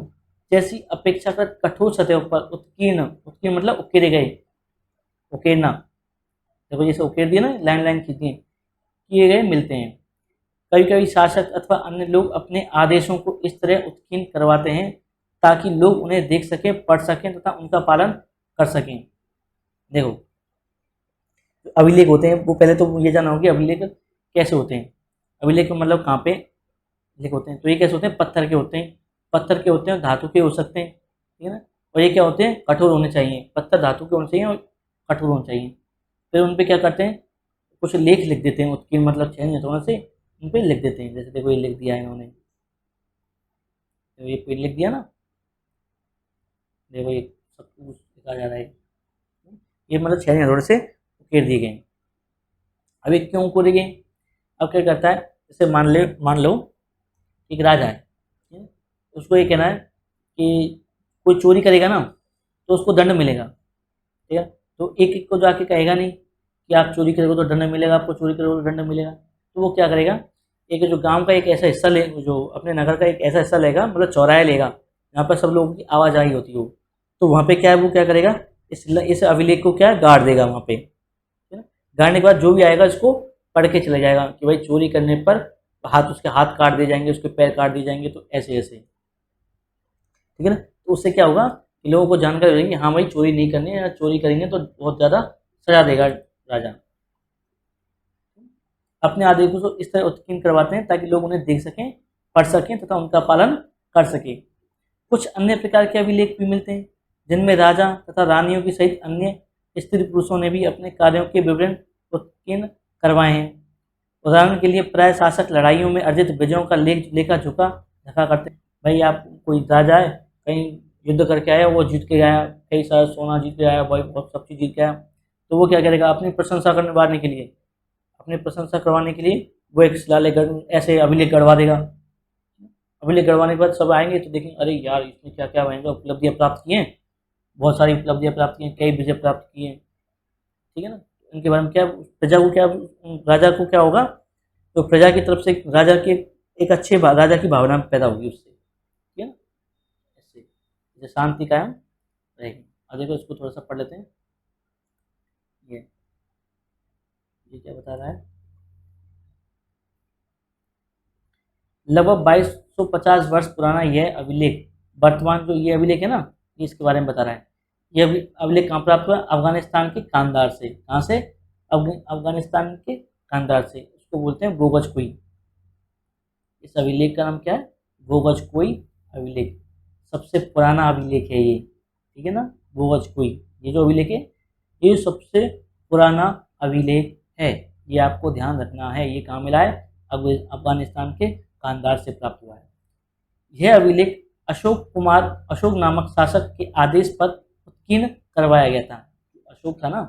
जैसी अपेक्षाकृत कठोर सतहों पर उत्कीर्ण, उत्कीर्ण मतलब उकेरे गए, उकेरना, देखो जैसे उकेर दिया ना, लाइन लाइन खींची किए गए मिलते हैं। कभी कभी शासक अथवा अन्य लोग अपने आदेशों को इस तरह उत्कीर्ण करवाते हैं ताकि लोग उन्हें देख सकें, पढ़ सकें तथा उनका पालन कर सकें। देखो अभिलेख होते हैं, वो पहले तो ये जाना होगा अभिलेख कैसे होते हैं। अभिलेख मतलब कहाँ पे लिख होते हैं, तो ये कैसे होते हैं, पत्थर के होते हैं, पत्थर के होते हैं, धातु के हो सकते हैं, ठीक है ना। और ये क्या होते हैं, कठोर होने चाहिए, पत्थर धातु के होने चाहिए और कठोर होने चाहिए। फिर उन पे क्या करते हैं, कुछ लेख लिख देते हैं, उसकी मतलब चयन होने से उन पे लिख देते हैं। जैसे देखो ये लिख दिया है इन्होंने, तो ये पेड़ लिख दिया ना, देखो ये सब कुछ लिखा जा रहा है, ये मतलब 6 हथौड़े से उकेर दिए गए। अब ये क्यों उकेरे गए, अब क्या करता है, जैसे मान लो एक राजा है, ठीक है? उसको ये कहना है कि कोई चोरी करेगा ना तो उसको दंड मिलेगा, ठीक है। तो एक एक को जाके कहेगा नहीं कि आप चोरी करोगे तो दंड मिलेगा, आपको चोरी करोगे तो दंड मिलेगा। तो वो क्या करेगा, एक जो गांव का एक ऐसा हिस्सा ले, जो अपने नगर का एक ऐसा हिस्सा लेगा, मतलब चौराहे लेगा जहाँ पर सब लोगों की आवाजाही होती हो, तो वहाँ पे क्या है, वो क्या करेगा, इस अभिलेख को क्या गाड़ देगा वहाँ पे, ठीक है ना। गाड़ने के बाद जो भी आएगा इसको पढ़ के चले जाएगा कि भाई चोरी करने पर उसके हाथ काट दिए जाएंगे, उसके पैर काट दिए जाएंगे, तो ऐसे ऐसे, ठीक है ना। तो उससे क्या होगा कि लोगों को जानकारी हो जाएगी, हाँ भाई चोरी नहीं करनी है, या चोरी करेंगे तो बहुत ज़्यादा सजा देगा राजा। अपने आदेशों को इस तरह उत्कीर्ण करवाते हैं ताकि लोग उन्हें देख सकें, पढ़ सकें तथा उनका पालन कर सकें। कुछ अन्य प्रकार के अभिलेख भी मिलते हैं जिनमें राजा तथा रानियों की सहित अन्य स्त्री पुरुषों ने भी अपने कार्यों के विवरण उत्कीर्ण करवाए हैं। उदाहरण के लिए प्राय शासक लड़ाइयों में अर्जित विजयों का लेखा झोंका रखा करते हैं। भाई आप कोई राजा है, कहीं युद्ध करके आया, वो जीत के आया, कई सारा सोना जीत के आया, भाई बहुत सब चीज़ जीत के आया, तो वो क्या करेगा, अपनी प्रशंसा करवाने के लिए, अपनी प्रशंसा करवाने के लिए वो एक शिलालेख ऐसे अभिलेख गढ़वा देगा। अभिलेख गढ़वाने के बाद सब आएंगे तो देखेंगे, अरे यार इसने क्या क्या भयंकर उपलब्धियाँ प्राप्त की हैं, बहुत सारी उपलब्धियाँ प्राप्त की हैं, कई विजय प्राप्त किए हैं, ठीक है ना। इनके बारे में क्या, प्रजा को क्या, राजा को क्या होगा, तो प्रजा की तरफ से राजा के एक अच्छे राजा की भावना पैदा होगी उससे, ठीक है ना। ऐसे जैसे शांति कायम रहेगी। अब देखो इसको थोड़ा सा पढ़ लेते हैं। ये ये क्या बता रहा है, लगभग 2250 वर्ष पुराना यह अभिलेख, वर्तमान जो ये अभिलेख है ना, ये इसके बारे में बता रहा है। ये अभिलेख कहाँ प्राप्त हुआ, अफगानिस्तान के कांधार से। कहाँ से, अफगानिस्तान के कांधार से। इसको बोलते हैं बोगजकोई। इस अभिलेख का नाम क्या है, बोगजकोई अभिलेख। सबसे पुराना अभिलेख है ये, ठीक है ना, बोगजकोई। ये जो अभिलेख है ये सबसे पुराना अभिलेख है, ये आपको ध्यान रखना है। ये कहाँ मिला है, अफगानिस्तान के कांधार से प्राप्त हुआ है। यह अभिलेख अशोक नामक शासक के आदेश पर उत्कीर्ण करवाया गया था। अशोक था ना,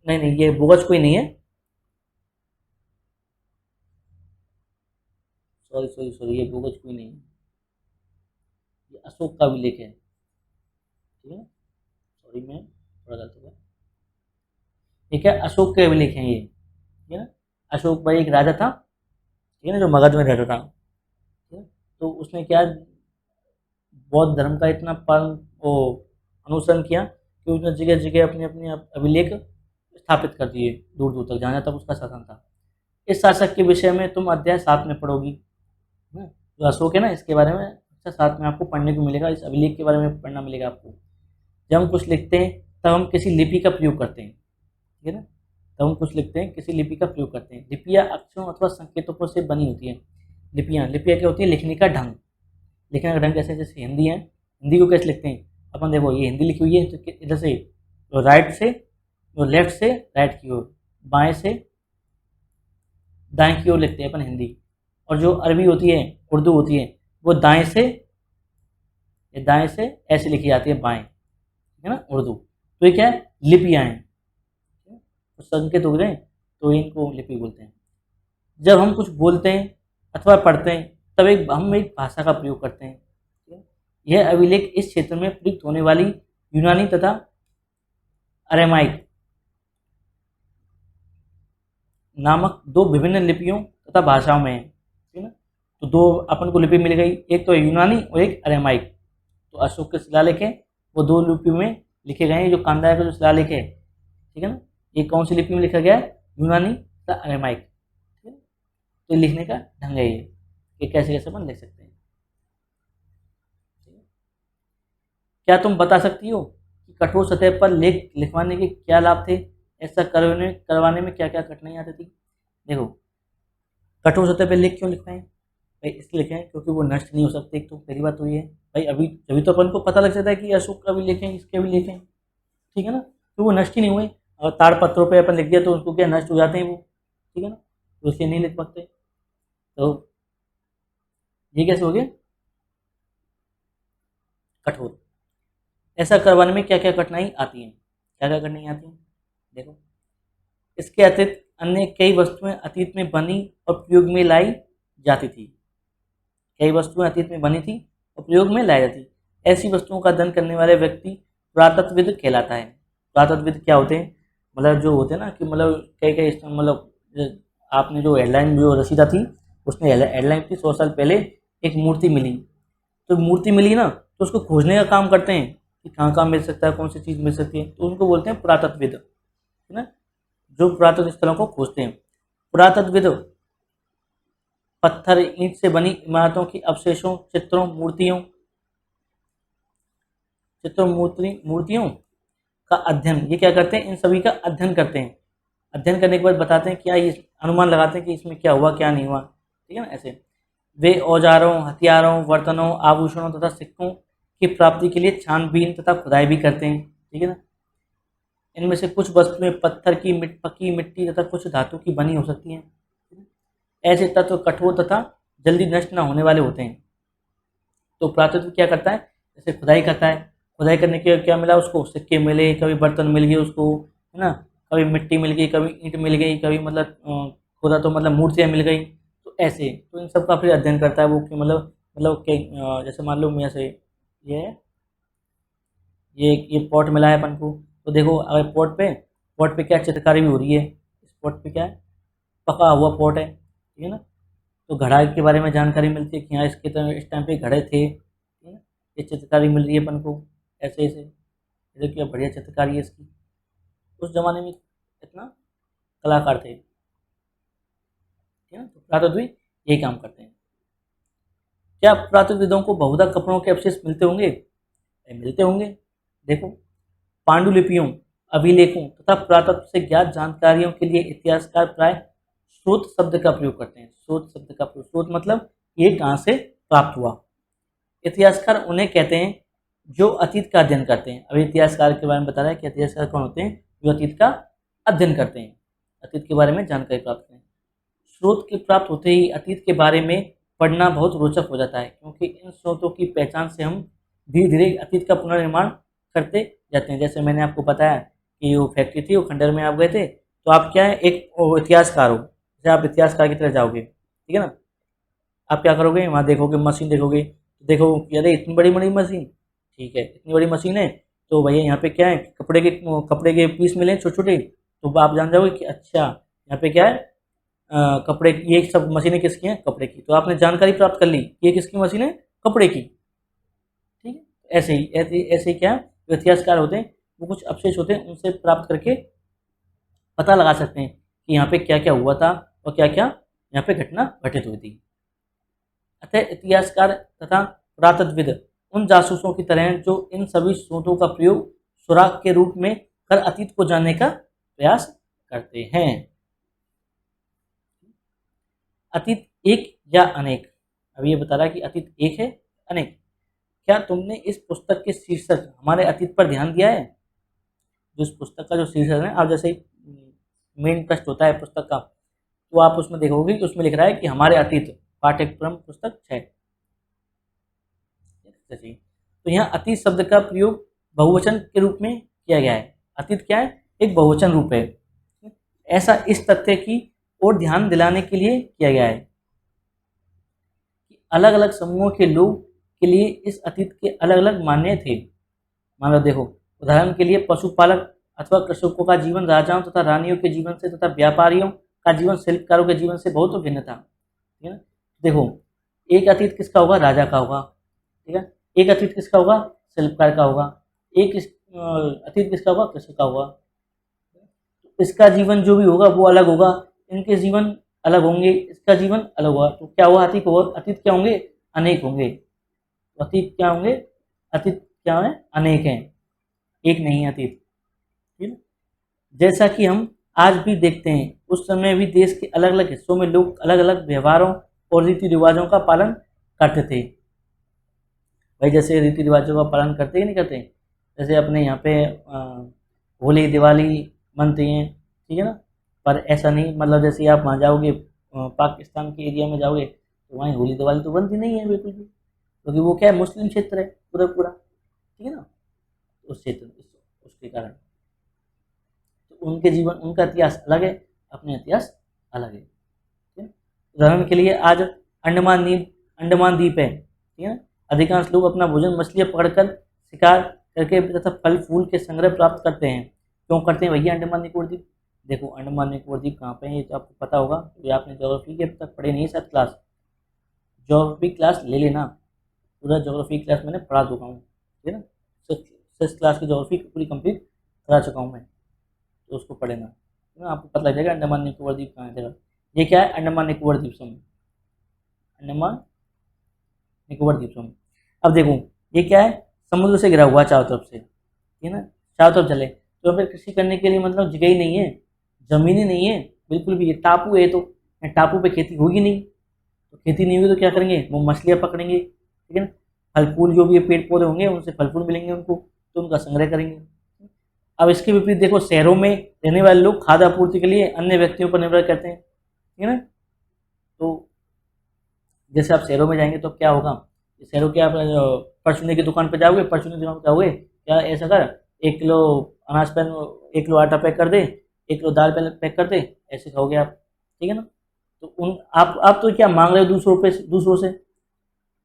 नहीं नहीं ये बोगज कोई नहीं है, सॉरी सॉरी सॉरी, ये बोगज कोई नहीं है, ये अशोक का अभिलेख है, ठीक है। सॉरी मैं थोड़ा गलत हो गया, ठीक है, अशोक के अभिलेख हैं ये, ठीक है ना। अशोक भाई एक राजा था, ठीक है ना, जो मगध में रहता था, ठीक है? तो उसने क्या, बौद्ध धर्म का इतना पालन वो अनुसरण किया कि उसने जगह जगह अपने अपने अभिलेख स्थापित कर दिए, दूर दूर तक, जहाँ तक उसका शासन था। इस शासक के विषय में तुम अध्याय 7 में पढ़ोगी, है ना? जो अशोक है ना, इसके बारे में अच्छा 7 में आपको पढ़ने को मिलेगा, इस अभिलेख के बारे में पढ़ना मिलेगा आपको। जब हम कुछ लिखते हैं तब हम किसी लिपि का प्रयोग करते हैं, ठीक है ना, तब हम कुछ लिखते हैं किसी लिपि का प्रयोग करते हैं। लिपियाँ अक्षरों अथवा संकेतों से बनी होती हैं। लिपियाँ क्या होती है, लिखने का ढंग। लिखने का ढंग कैसे, जैसे हिंदी है, हिंदी को कैसे लिखते हैं अपन, देखो ये हिंदी लिखी हुई है तो इधर से राइट से, लेफ्ट से राइट की ओर, बाएं से दाएं की ओर लिखते हैं अपन हिंदी। और जो अरबी होती है, उर्दू होती है, वो दाएं से ऐसे लिखी जाती है, बाएं, ठीक है ना, उर्दू। तो ये क्या है, लिपियाँ हैं, तो संकेत हो गए, तो इनको लिपि बोलते हैं। जब हम कुछ बोलते हैं अथवा पढ़ते हैं तब हम एक भाषा का प्रयोग करते हैं, ठीक है? यह अभिलेख इस क्षेत्र में प्रयुक्त होने वाली यूनानी तथा अरेमाइक नामक 2 विभिन्न लिपियों तथा भाषाओं में है, ठीक है ना। तो दो अपन को लिपि मिल गई, एक तो यूनानी और एक अरेमाइक। तो अशोक के शिलालेख है वो दो लिपि में लिखे गए हैं, जो कांदाया का जो शिलालेख है, ठीक है ना, ये कौन सी लिपि में लिखा गया है, यूनानी या अरेमाइक। ठीक है, तो ये लिखने का ढंग है, ये कैसे कैसे अपन लिख सकते हैं। क्या तुम बता सकती हो कि कठोर सतह पर लेख लिखवाने के क्या लाभ थे, ऐसा करवाने में क्या क्या कठिनाई आती थी। देखो, कठोर सतह पर लेख क्यों लिखवाएं भाई, इसलिए लिखें क्योंकि वो नष्ट नहीं हो सकते। एक तो पहली बात तो ये है भाई, अभी तो अपन को पता लग जाता है कि अशोक का भी लिखें, इसके भी लिखें, ठीक है ना, तो वो नष्ट ही नहीं हुए। और ताड़ पत्रों पे अपन लिख दिया तो उसको क्या नष्ट हो जाते हैं वो, ठीक है ना, तो इसलिए नहीं लिख पाते। तो ये कैसे हो गया कठोर। ऐसा करवाने में क्या क्या कठिनाई आती है, क्या क्या कठिनाई आती है, देखो, इसके अतिरिक्त अन्य कई वस्तुएं अतीत में बनी और प्रयोग में लाई जाती थी। कई वस्तुएं अतीत में बनी थी और प्रयोग में लाई जाती। ऐसी वस्तुओं का अध्ययन करने वाले व्यक्ति पुरातत्वविद कहलाता है। पुरातत्वविद क्या होते हैं, मतलब जो होते हैं ना कि मतलब कई कई मतलब आपने जो हेडलाइन जो रसीदा थी उसने हेडलाइन थी 100 साल पहले एक मूर्ति मिली, तो मूर्ति मिली ना तो उसको खोजने का काम करते हैं कि कहाँ कहाँ मिल सकता है, कौन सी चीज़ मिल सकती है, तो उनको बोलते हैं पुरातत्वविद, है ना, जो पुरातत्व स्थलों को खोजते हैं। पुरातत्वविद पत्थर ईंट से बनी इमारतों की अवशेषों, मूर्तियों का अध्ययन, ये क्या करते हैं, इन सभी का अध्ययन करते हैं। अध्ययन करने के बाद बताते हैं क्या, ये अनुमान लगाते हैं कि इसमें क्या हुआ क्या नहीं हुआ, ठीक है ना। ऐसे वे औजारों, हथियारों, बर्तनों, आभूषणों तथा सिक्कों की प्राप्ति के लिए छानबीन तथा खुदाई भी करते हैं, ठीक है ना। इनमें से कुछ वस्तुएं पत्थर की, पकी मिट्टी तथा कुछ धातु की बनी हो सकती हैं। ऐसे तत्व कठोर तथा जल्दी नष्ट न होने वाले होते हैं। तो पुरातत्व क्या करता है, जैसे खुदाई करता है, खुदाई करने के क्या मिला उसको, सिक्के मिले, कभी बर्तन मिल गए उसको, है ना, कभी मिट्टी मिल गई, कभी ईंट मिल गई, कभी मतलब खुदा तो मतलब मूर्तियाँ मिल गई। तो ऐसे तो इन सब का फिर अध्ययन करता है वो कि मतलब कि जैसे मान लो मैं से ये है, ये पॉट मिला है अपन को, तो देखो अगर पॉट पे क्या चित्रकारी भी हो रही है, इस पॉट पे क्या है, पका हुआ पॉट है, ठीक है ना। तो घड़ा के बारे में जानकारी मिलती है कि हाँ इसके तो इस टाइम पे घड़े थे, ठीक है ना, ये चित्रकारी मिल रही है अपन को, ऐसे ऐसे देखिए क्या बढ़िया चित्रकारी है इसकी। उस जमाने में इतना कलाकार थे, ठीक है ना, तो पुरातत्व यही काम करते हैं। क्या पुरातत्वविदों को बहुधा कपड़ों के अवशेष मिलते होंगे, मिलते होंगे। देखो, पांडुलिपियों, अभिलेखों तथा पुरातत्व से ज्ञात जानकारियों के लिए इतिहासकार प्राय स्रोत शब्द का प्रयोग करते हैं। स्रोत शब्द का प्रयोग, स्रोत मतलब ये कहाँ से प्राप्त हुआ। इतिहासकार उन्हें कहते हैं जो अतीत का अध्ययन करते हैं। अभी इतिहासकार के बारे में बता रहा है कि इतिहासकार कौन होते हैं, जो अतीत का अध्ययन करते हैं, अतीत के बारे में जानकारी प्राप्त करते हैं। स्रोत के प्राप्त होते ही अतीत के बारे में पढ़ना बहुत रोचक हो जाता है, क्योंकि इन स्रोतों की पहचान से हम धीरे धीरे अतीत का पुनर्निर्माण करते जाते हैं। जैसे मैंने आपको बताया कि वो फैक्ट्री थी, वो खंडर में आप गए थे, तो आप क्या है, एक इतिहासकार हो, जैसे आप इतिहासकार की तरह जाओगे, ठीक है ना, आप क्या करोगे, वहाँ देखोगे मशीन, देखो कि अरे इतनी बड़ी बड़ी मशीन, ठीक है, इतनी बड़ी मशीन है, तो भैया यहाँ पे क्या है, कपड़े के पीस मिले छोटे छोटे, तो आप जान जाओगे कि अच्छा यहाँ पे क्या है, कपड़े की, ये सब मशीनें किसकी हैं, कपड़े की। तो आपने जानकारी प्राप्त कर ली ये किसकी मशीन है, कपड़े की, ठीक है। ऐसे ही क्या है, जो इतिहासकार होते हैं वो कुछ अवशेष होते हैं उनसे प्राप्त करके पता लगा सकते हैं कि यहाँ पे क्या क्या हुआ था और क्या क्या यहाँ पे घटना घटित हुई थी। अतः इतिहासकार तथा पुरातत्वविद उन जासूसों की तरह हैं जो इन सभी स्रोतों का प्रयोग सुराग के रूप में कर अतीत को जानने का प्रयास करते हैं। अतीत एक या अनेक, अभी ये बता रहा है कि अतीत एक है अनेक। क्या तुमने इस पुस्तक के शीर्षक हमारे अतीत पर ध्यान दिया है। जो इस पुस्तक का जो शीर्षक है, आप जैसे मेन पृष्ठ होता है पुस्तक का, तो आप उसमें देखोगे कि उसमें लिख रहा है कि हमारे अतीत, पाठ्यक्रम पुस्तक 6। तो यहाँ अतीत शब्द का प्रयोग बहुवचन के रूप में किया गया है। अतीत क्या है, एक बहुवचन रूप है। ऐसा इस तथ्य की ओर ध्यान दिलाने के लिए किया गया है कि अलग अलग समूहों के लोग के लिए इस अतीत के अलग अलग मान्य थे। मान लो देखो, उदाहरण के लिए पशुपालक अथवा कृषकों का जीवन राजाओं तथा रानियों के जीवन से तथा व्यापारियों का जीवन शिल्पकारों के जीवन से बहुत भिन्न था, ठीक है ना। देखो, एक अतीत किसका होगा, राजा का होगा, ठीक है। एक अतीत किसका होगा, शिल्पकार का होगा। एक अतीत किसका होगा, कृषि का होगा। इसका जीवन जो भी होगा वो अलग होगा, इनके जीवन अलग होंगे, इसका जीवन अलग होगा। तो क्या हुआ, अतीत होगा, अतीत क्या होंगे, अनेक होंगे। तो अतीत क्या होंगे, अतीत क्या है, अनेक हैं, एक नहीं है अतीत, ठीक है। जैसा कि हम आज भी देखते हैं, उस समय भी देश के अलग अलग हिस्सों में लोग अलग अलग व्यवहारों और रीति रिवाजों का पालन करते थे। भाई जैसे रीति रिवाजों का पालन करते ही नहीं करते, जैसे अपने यहाँ पे होली दिवाली मनती हैं, ठीक है ना। पर ऐसा नहीं, मतलब जैसे आप वहाँ जाओगे पाकिस्तान के एरिया में जाओगे तो वहाँ होली दिवाली तो बनती नहीं है बिल्कुल भी, क्योंकि वो क्या है, मुस्लिम क्षेत्र है पूरा पूरा, ठीक है ना। उस क्षेत्र उसके कारण तो उनके जीवन, उनका इतिहास अलग है, अपने इतिहास अलग है, ठीक है। उदाहरण के लिए आज अंडमान द्वीप है, ठीक है ना। अधिकांश लोग अपना भोजन मछलियाँ पकड़कर, शिकार करके तथा फल फूल के संग्रह प्राप्त करते हैं। क्यों करते हैं भैया अंडमान निकोबार द्वीप? देखो अंडमान निकोबार द्वीप कहाँ पे है ये तो आपको पता होगा, ये आपने ज्योग्राफी के अब तक पढ़े नहीं शायद क्लास, ज्योग्राफी क्लास ले लेना, पूरा ज्योग्राफी क्लास मैंने पढ़ा चुका हूँ, ठीक है ना। सिक्स क्लास की ज्योग्राफी पूरी कंप्लीट करा चुका हूँ मैं, तो उसको पढ़े ना, है ना, आपको पता लग जाएगा अंडमान निकोबार द्वीप कहाँ है जगह। ये क्या है, अंडमान निकोबार द्वीप समूह, अंडमान निकोबार द्वीप समूह। अब देखो ये क्या है, समुद्र से घिरा हुआ चारों तरफ से, ठीक है ना, चारों तरफ चले, तो फिर कृषि करने के लिए मतलब जगह ही नहीं है, जमीन ही नहीं है बिल्कुल भी, ये टापू है, तो टापू पे खेती होगी नहीं, तो खेती नहीं होगी तो क्या करेंगे, वो मछलियाँ पकड़ेंगे, ठीक है ना। फल फूल जो भी पेड़ पौधे होंगे उनसे फल फूल मिलेंगे उनको, तो उनका संग्रह करेंगे। अब इसके विपरीत देखो, शहरों में रहने वाले लोग खाद्य आपूर्ति के लिए अन्य व्यक्तियों पर निर्भर करते हैं, ठीक है ना। तो जैसे आप शहरों में जाएंगे तो क्या होगा, शहरों के आप परचूने की दुकान पर जाओगे, परचूने की दुकान पर जाओगे, क्या ऐसा कर 1 किलो अनाज पैन, 1 किलो आटा पैक कर दे, 1 किलो दाल पैक कर दे, ऐसे खाओगे आप, ठीक है ना। तो उन आप तो क्या मांग रहे हो दूसरों से,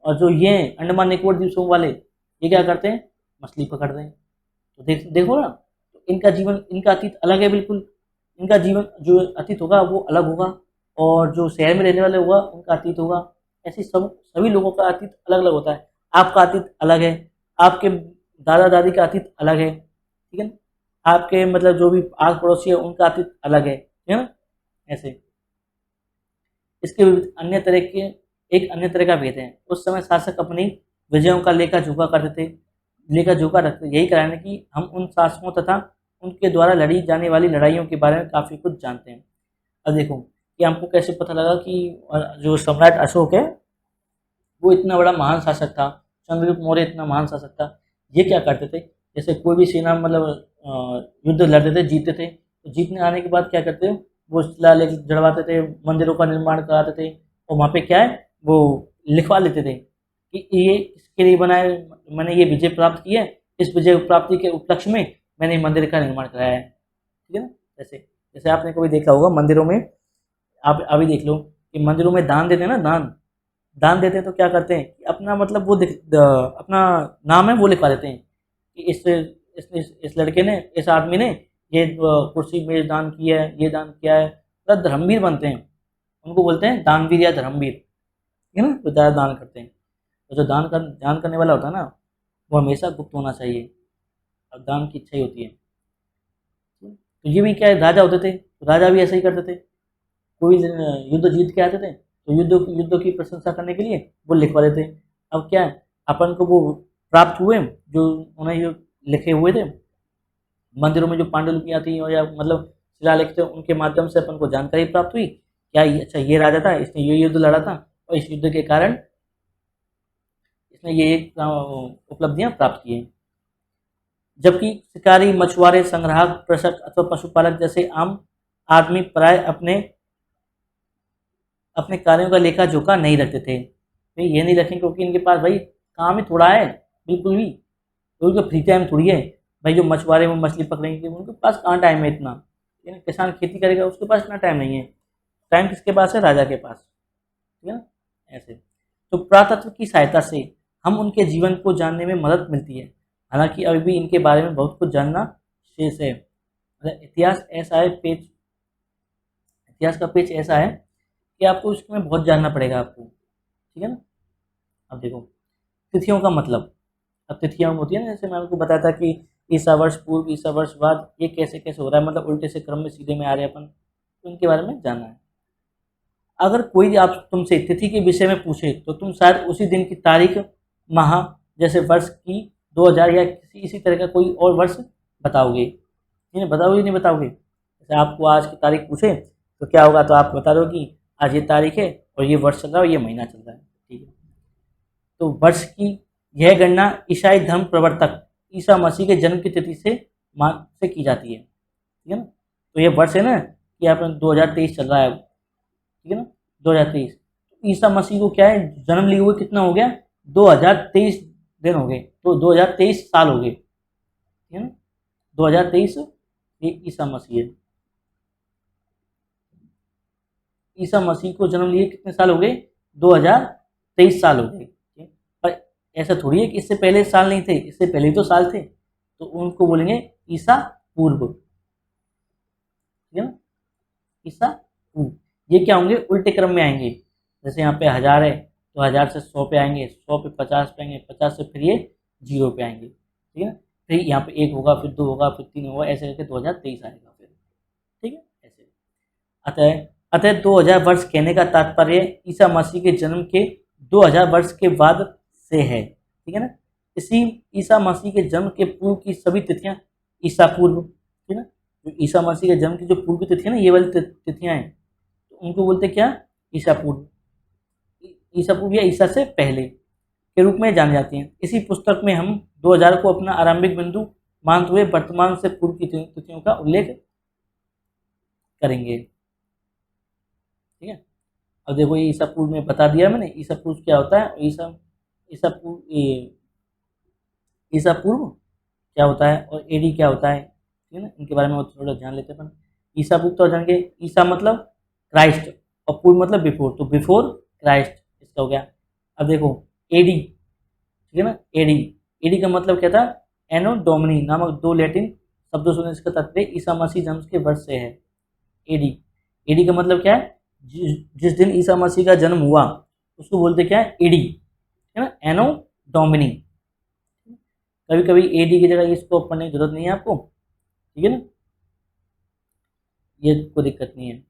और जो ये अंडमान निकोबार द्वीप समूह वाले ये क्या करते हैं, मछली पकड़ते हैं। तो देखो ना, तो इनका जीवन, इनका अतीत अलग है बिल्कुल, इनका जीवन जो अतीत होगा वो अलग होगा, और जो शहर में रहने वाले होगा उनका अतीत होगा। ऐसे सब सभी लोगों का अतीत अलग अलग होता है, आपका अतीत अलग है, आपके दादा दादी का अतीत अलग है, ठीक है ना। आपके मतलब जो भी आस पड़ोसी है उनका अतीत अलग है, ठीक है ना। ऐसे इसके विपरीत एक अन्य तरह का भेद है, उस समय शासक अपनी विजयों का लेखा जोखा करते थे, लेखा जोखा रखते, यही कारण है कि हम उन शासकों तथा उनके द्वारा लड़ी जाने वाली लड़ाइयों के बारे में काफ़ी कुछ जानते हैं। अब देखो कि हमको कैसे पता लगा कि जो सम्राट अशोक है वो इतना बड़ा महान शासक था, चंद्रगुप्त मौर्य इतना महान शासक था, ये क्या करते थे, जैसे कोई भी सेना मतलब युद्ध लड़ते थे, जीतते थे, तो जीतने आने के बाद क्या करते हैं, वो शिला लेख जड़वाते थे, मंदिरों का निर्माण कराते थे, और वहाँ पे क्या है वो लिखवा लेते थे कि ये इसके लिए बनाए, मैंने ये विजय प्राप्त की है, इस विजय प्राप्ति के उपलक्ष्य में मैंने मंदिर का निर्माण कराया है, ठीक है ना। जैसे जैसे आपने कभी देखा होगा मंदिरों में, आप अभी देख लो कि मंदिरों में दान देते हैं ना, दान दान देते हैं तो क्या करते हैं कि अपना मतलब अपना नाम है वो लिखवा देते हैं कि इस लड़के ने, इस आदमी ने ये कुर्सी मेज दान की है, ये दान किया है, मतलब धर्मवीर बनते हैं, उनको बोलते हैं दानवीर या धर्मवीर, ठीक है ना, जो ज़्यादा दान करते हैं। तो जो दान करने वाला होता है ना, वो हमेशा गुप्त होना चाहिए, और दान की इच्छा ही होती है। तो ये भी क्या है, राजा होते थे, तो राजा भी ऐसा ही करते थे, कोई युद्ध जीत के आते थे तो युद्ध की प्रशंसा करने के लिए वो लिखवा देते। अब क्या है, अपन को वो प्राप्त हुए जो उन्हें जो लिखे हुए थे मंदिरों में, जो पांडुलिपियाँ थी और या मतलब शिलालेख थे, उनके माध्यम से अपन को जानकारी प्राप्त हुई, क्या ये अच्छा ये राजा था, इसने ये युद्ध लड़ा था, और इस युद्ध के कारण इसने ये उपलब्धियां प्राप्त की हैं। जबकि शिकारी, मछुआरे, संग्राहक, कृषक अथवा पशुपालक जैसे आम आदमी प्राय अपने अपने कार्यों का लेखा जोखा नहीं रखते थे। वे ये नहीं रखें क्योंकि इनके पास भाई काम ही थोड़ा है, बिल्कुल भी, तो उनका फ्री टाइम थोड़ी है। भाई जो मछुआरे वो मछली पकड़ेंगे, उनके पास कहाँ टाइम है इतना, लेकिन किसान खेती करेगा उसके पास इतना टाइम नहीं है, टाइम किसके पास है, राजा के पास, ठीक है ना। ऐसे तो पुरातत्व की सहायता से हम उनके जीवन को जानने में मदद मिलती है, हालांकि अभी भी इनके बारे में बहुत कुछ जानना शेष है। मतलब इतिहास का पेज ऐसा है कि आपको इसमें बहुत जानना पड़ेगा आपको, ठीक है ना। अब देखो तिथियों का मतलब, अब तिथियां होती है ना, जैसे मैं आपको बताया था कि ईसा वर्ष पूर्व, ईसा वर्ष बाद, ये कैसे कैसे हो रहा है, मतलब उल्टे से क्रम में सीधे में आ रहे हैं अपन, तो इनके बारे में जानना है। अगर कोई आप तुमसे तिथि के विषय में पूछे तो तुम शायद उसी दिन की तारीख, माह, जैसे वर्ष की 2000 या किसी इसी तरह का कोई और वर्ष बताओगे। नहीं बताओगे, नहीं बताओगे। जैसे आपको आज की तारीख पूछे तो क्या होगा, तो आप बता दो कि आज ये तारीख है और ये वर्ष चल रहा है और ये महीना चल रहा है, ठीक है। तो वर्ष की यह गणना ईसाई धर्म प्रवर्तक ईसा मसीह के जन्म की तिथि से मान से की जाती है, ठीक है ना। तो ये वर्ष है ना कि आप 2023 चल रहा है, ठीक है ना, 2023। ईसा मसीह को क्या है, जन्म लिए हुए कितना हो गया, 2023 दिन हो गए, तो 2023 साल हो गए, ठीक है ना। 2023 ये ईसा मसीह है। ईसा मसीह को जन्म लिए कितने साल हो गए, 2023 साल हो गए, ठीक है? पर ऐसा थोड़ी है कि इससे पहले साल नहीं थे, इससे पहले ही तो साल थे, तो उनको बोलेंगे ईसा पूर्व, ठीक है ना, ईसा पूर्व। ये क्या होंगे, उल्टे क्रम में आएंगे। जैसे यहाँ पे 1000 है तो 1000 से 100 पे आएंगे, 100 पे 50 पे आएंगे, 50 से फिर ये 0 पे आएंगे, ठीक है ना। फिर यहाँ पे 1 होगा, फिर 2 होगा, फिर 3 होगा, ऐसे करके 2023 आएगा फिर, ठीक है, ऐसे। अतः अतः 2000 वर्ष कहने का तात्पर्य ईसा मसीह के जन्म के 2000 वर्ष के बाद से है, ठीक है ना। इसी ईसा मसीह के जन्म के पूर्व की सभी तिथियां ईसा पूर्व, ठीक है ना। जो ईसा मसीह के जन्म की जो पूर्व की तिथि है ना, ये वाली तिथियां हैं, तो उनको बोलते क्या, ईसा पूर्व, ईसा पूर्व या ईसा से पहले के रूप में जानी जाती हैं। इसी पुस्तक में हम 2000 को अपना आरंभिक बिंदु मानते हुए वर्तमान से पूर्व की तिथियों का उल्लेख करेंगे, ठीक है। अब देखो ये ईसा पूर्व में बता दिया मैंने, ईसा पूर्व क्या होता है, ईसा ईसा पूर्व ईसा पूर्व क्या होता है और एडी क्या होता है, ठीक है ना, इनके बारे में थोड़ा ध्यान लेते हैं अपन। ईसा पूर्व तो जानेंगे, ईसा मतलब क्राइस्ट और पूर्व मतलब बिफोर, तो बिफोर क्राइस्ट इसका हो गया। अब देखो एडी, ठीक है ना, एडी, एडी का मतलब क्या था, एनो डोमिनी नामक दो लैटिन शब्दों से इसका तात्पर्य ईसा मसीह जन्म के वर्ष से है। एडी, एडी का मतलब क्या है, जिस दिन ईसा मसीह का जन्म हुआ उसको बोलते क्या है, एडी, है ना, एनो डोमिनी। कभी कभी एडी की जगह इसको पढ़ने की जरूरत नहीं है आपको, ठीक है ना, ये कोई दिक्कत नहीं है,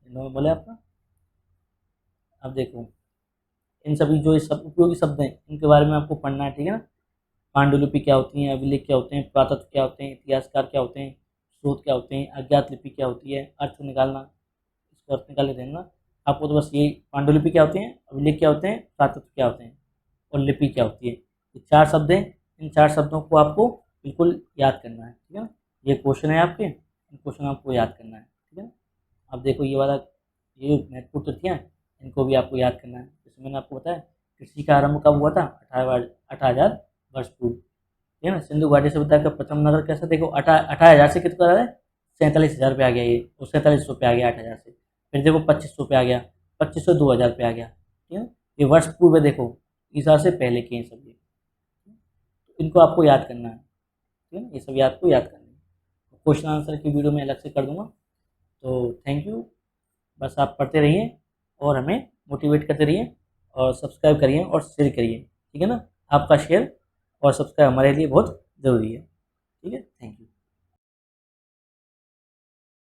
नॉर्मल है आपका। अब देखो इन सभी जो सब उपयोगी शब्द हैं इनके बारे में आपको पढ़ना है, ठीक है ना। पांडुलिपि क्या होती हैं, अभिलेख क्या होते हैं, पुरातत्व क्या होते हैं, इतिहासकार क्या होते हैं, स्रोत क्या होते हैं, अज्ञात लिपि क्या होती है, अर्थ निकालना, इसको अर्थ निकाल लेते हैं ना आपको। तो बस ये पांडुलिपि क्या होती है, अभिलेख क्या होते हैं, पुरातत्व क्या होते हैं और लिपि क्या होती है, ये 4 शब्द हैं। इन 4 शब्दों को आपको बिल्कुल याद करना है, ठीक है ना। ये क्वेश्चन है आपके, इन क्वेश्चन आपको याद करना है, ठीक है ना। अब देखो ये वाला, ये महत्वपूर्ण तथ्य हैं, इनको भी आपको याद करना है। जैसे मैंने आपको बताया कृषि का आरंभ कब हुआ था, 18,000 वर्ष पूर्व, ठीक है ना। सिंधु घाटी सभ्यता का प्रथम नगर कैसा, देखो 18,000 से कितना आ रहा है, 47,000 पे आ गया, ये और 4700 पे आ गया 8,000 से, फिर देखो 2500 पे आ गया, 2500 2000 पे आ गया, ठीक है ना। ये वर्ष पूर्व है, देखो ईसा से पहले के हैं सब ये, इनको आपको याद करना है, ठीक है ना, ये सभी आपको याद करना है। क्वेश्चन आंसर की वीडियो मैं अलग से कर दूंगा। तो थैंक यू, बस आप पढ़ते रहिए और हमें मोटिवेट करते रहिए और सब्सक्राइब करिए और शेयर करिए, ठीक है ना। आपका शेयर और सब्सक्राइब हमारे लिए बहुत ज़रूरी है, ठीक है। Thank you.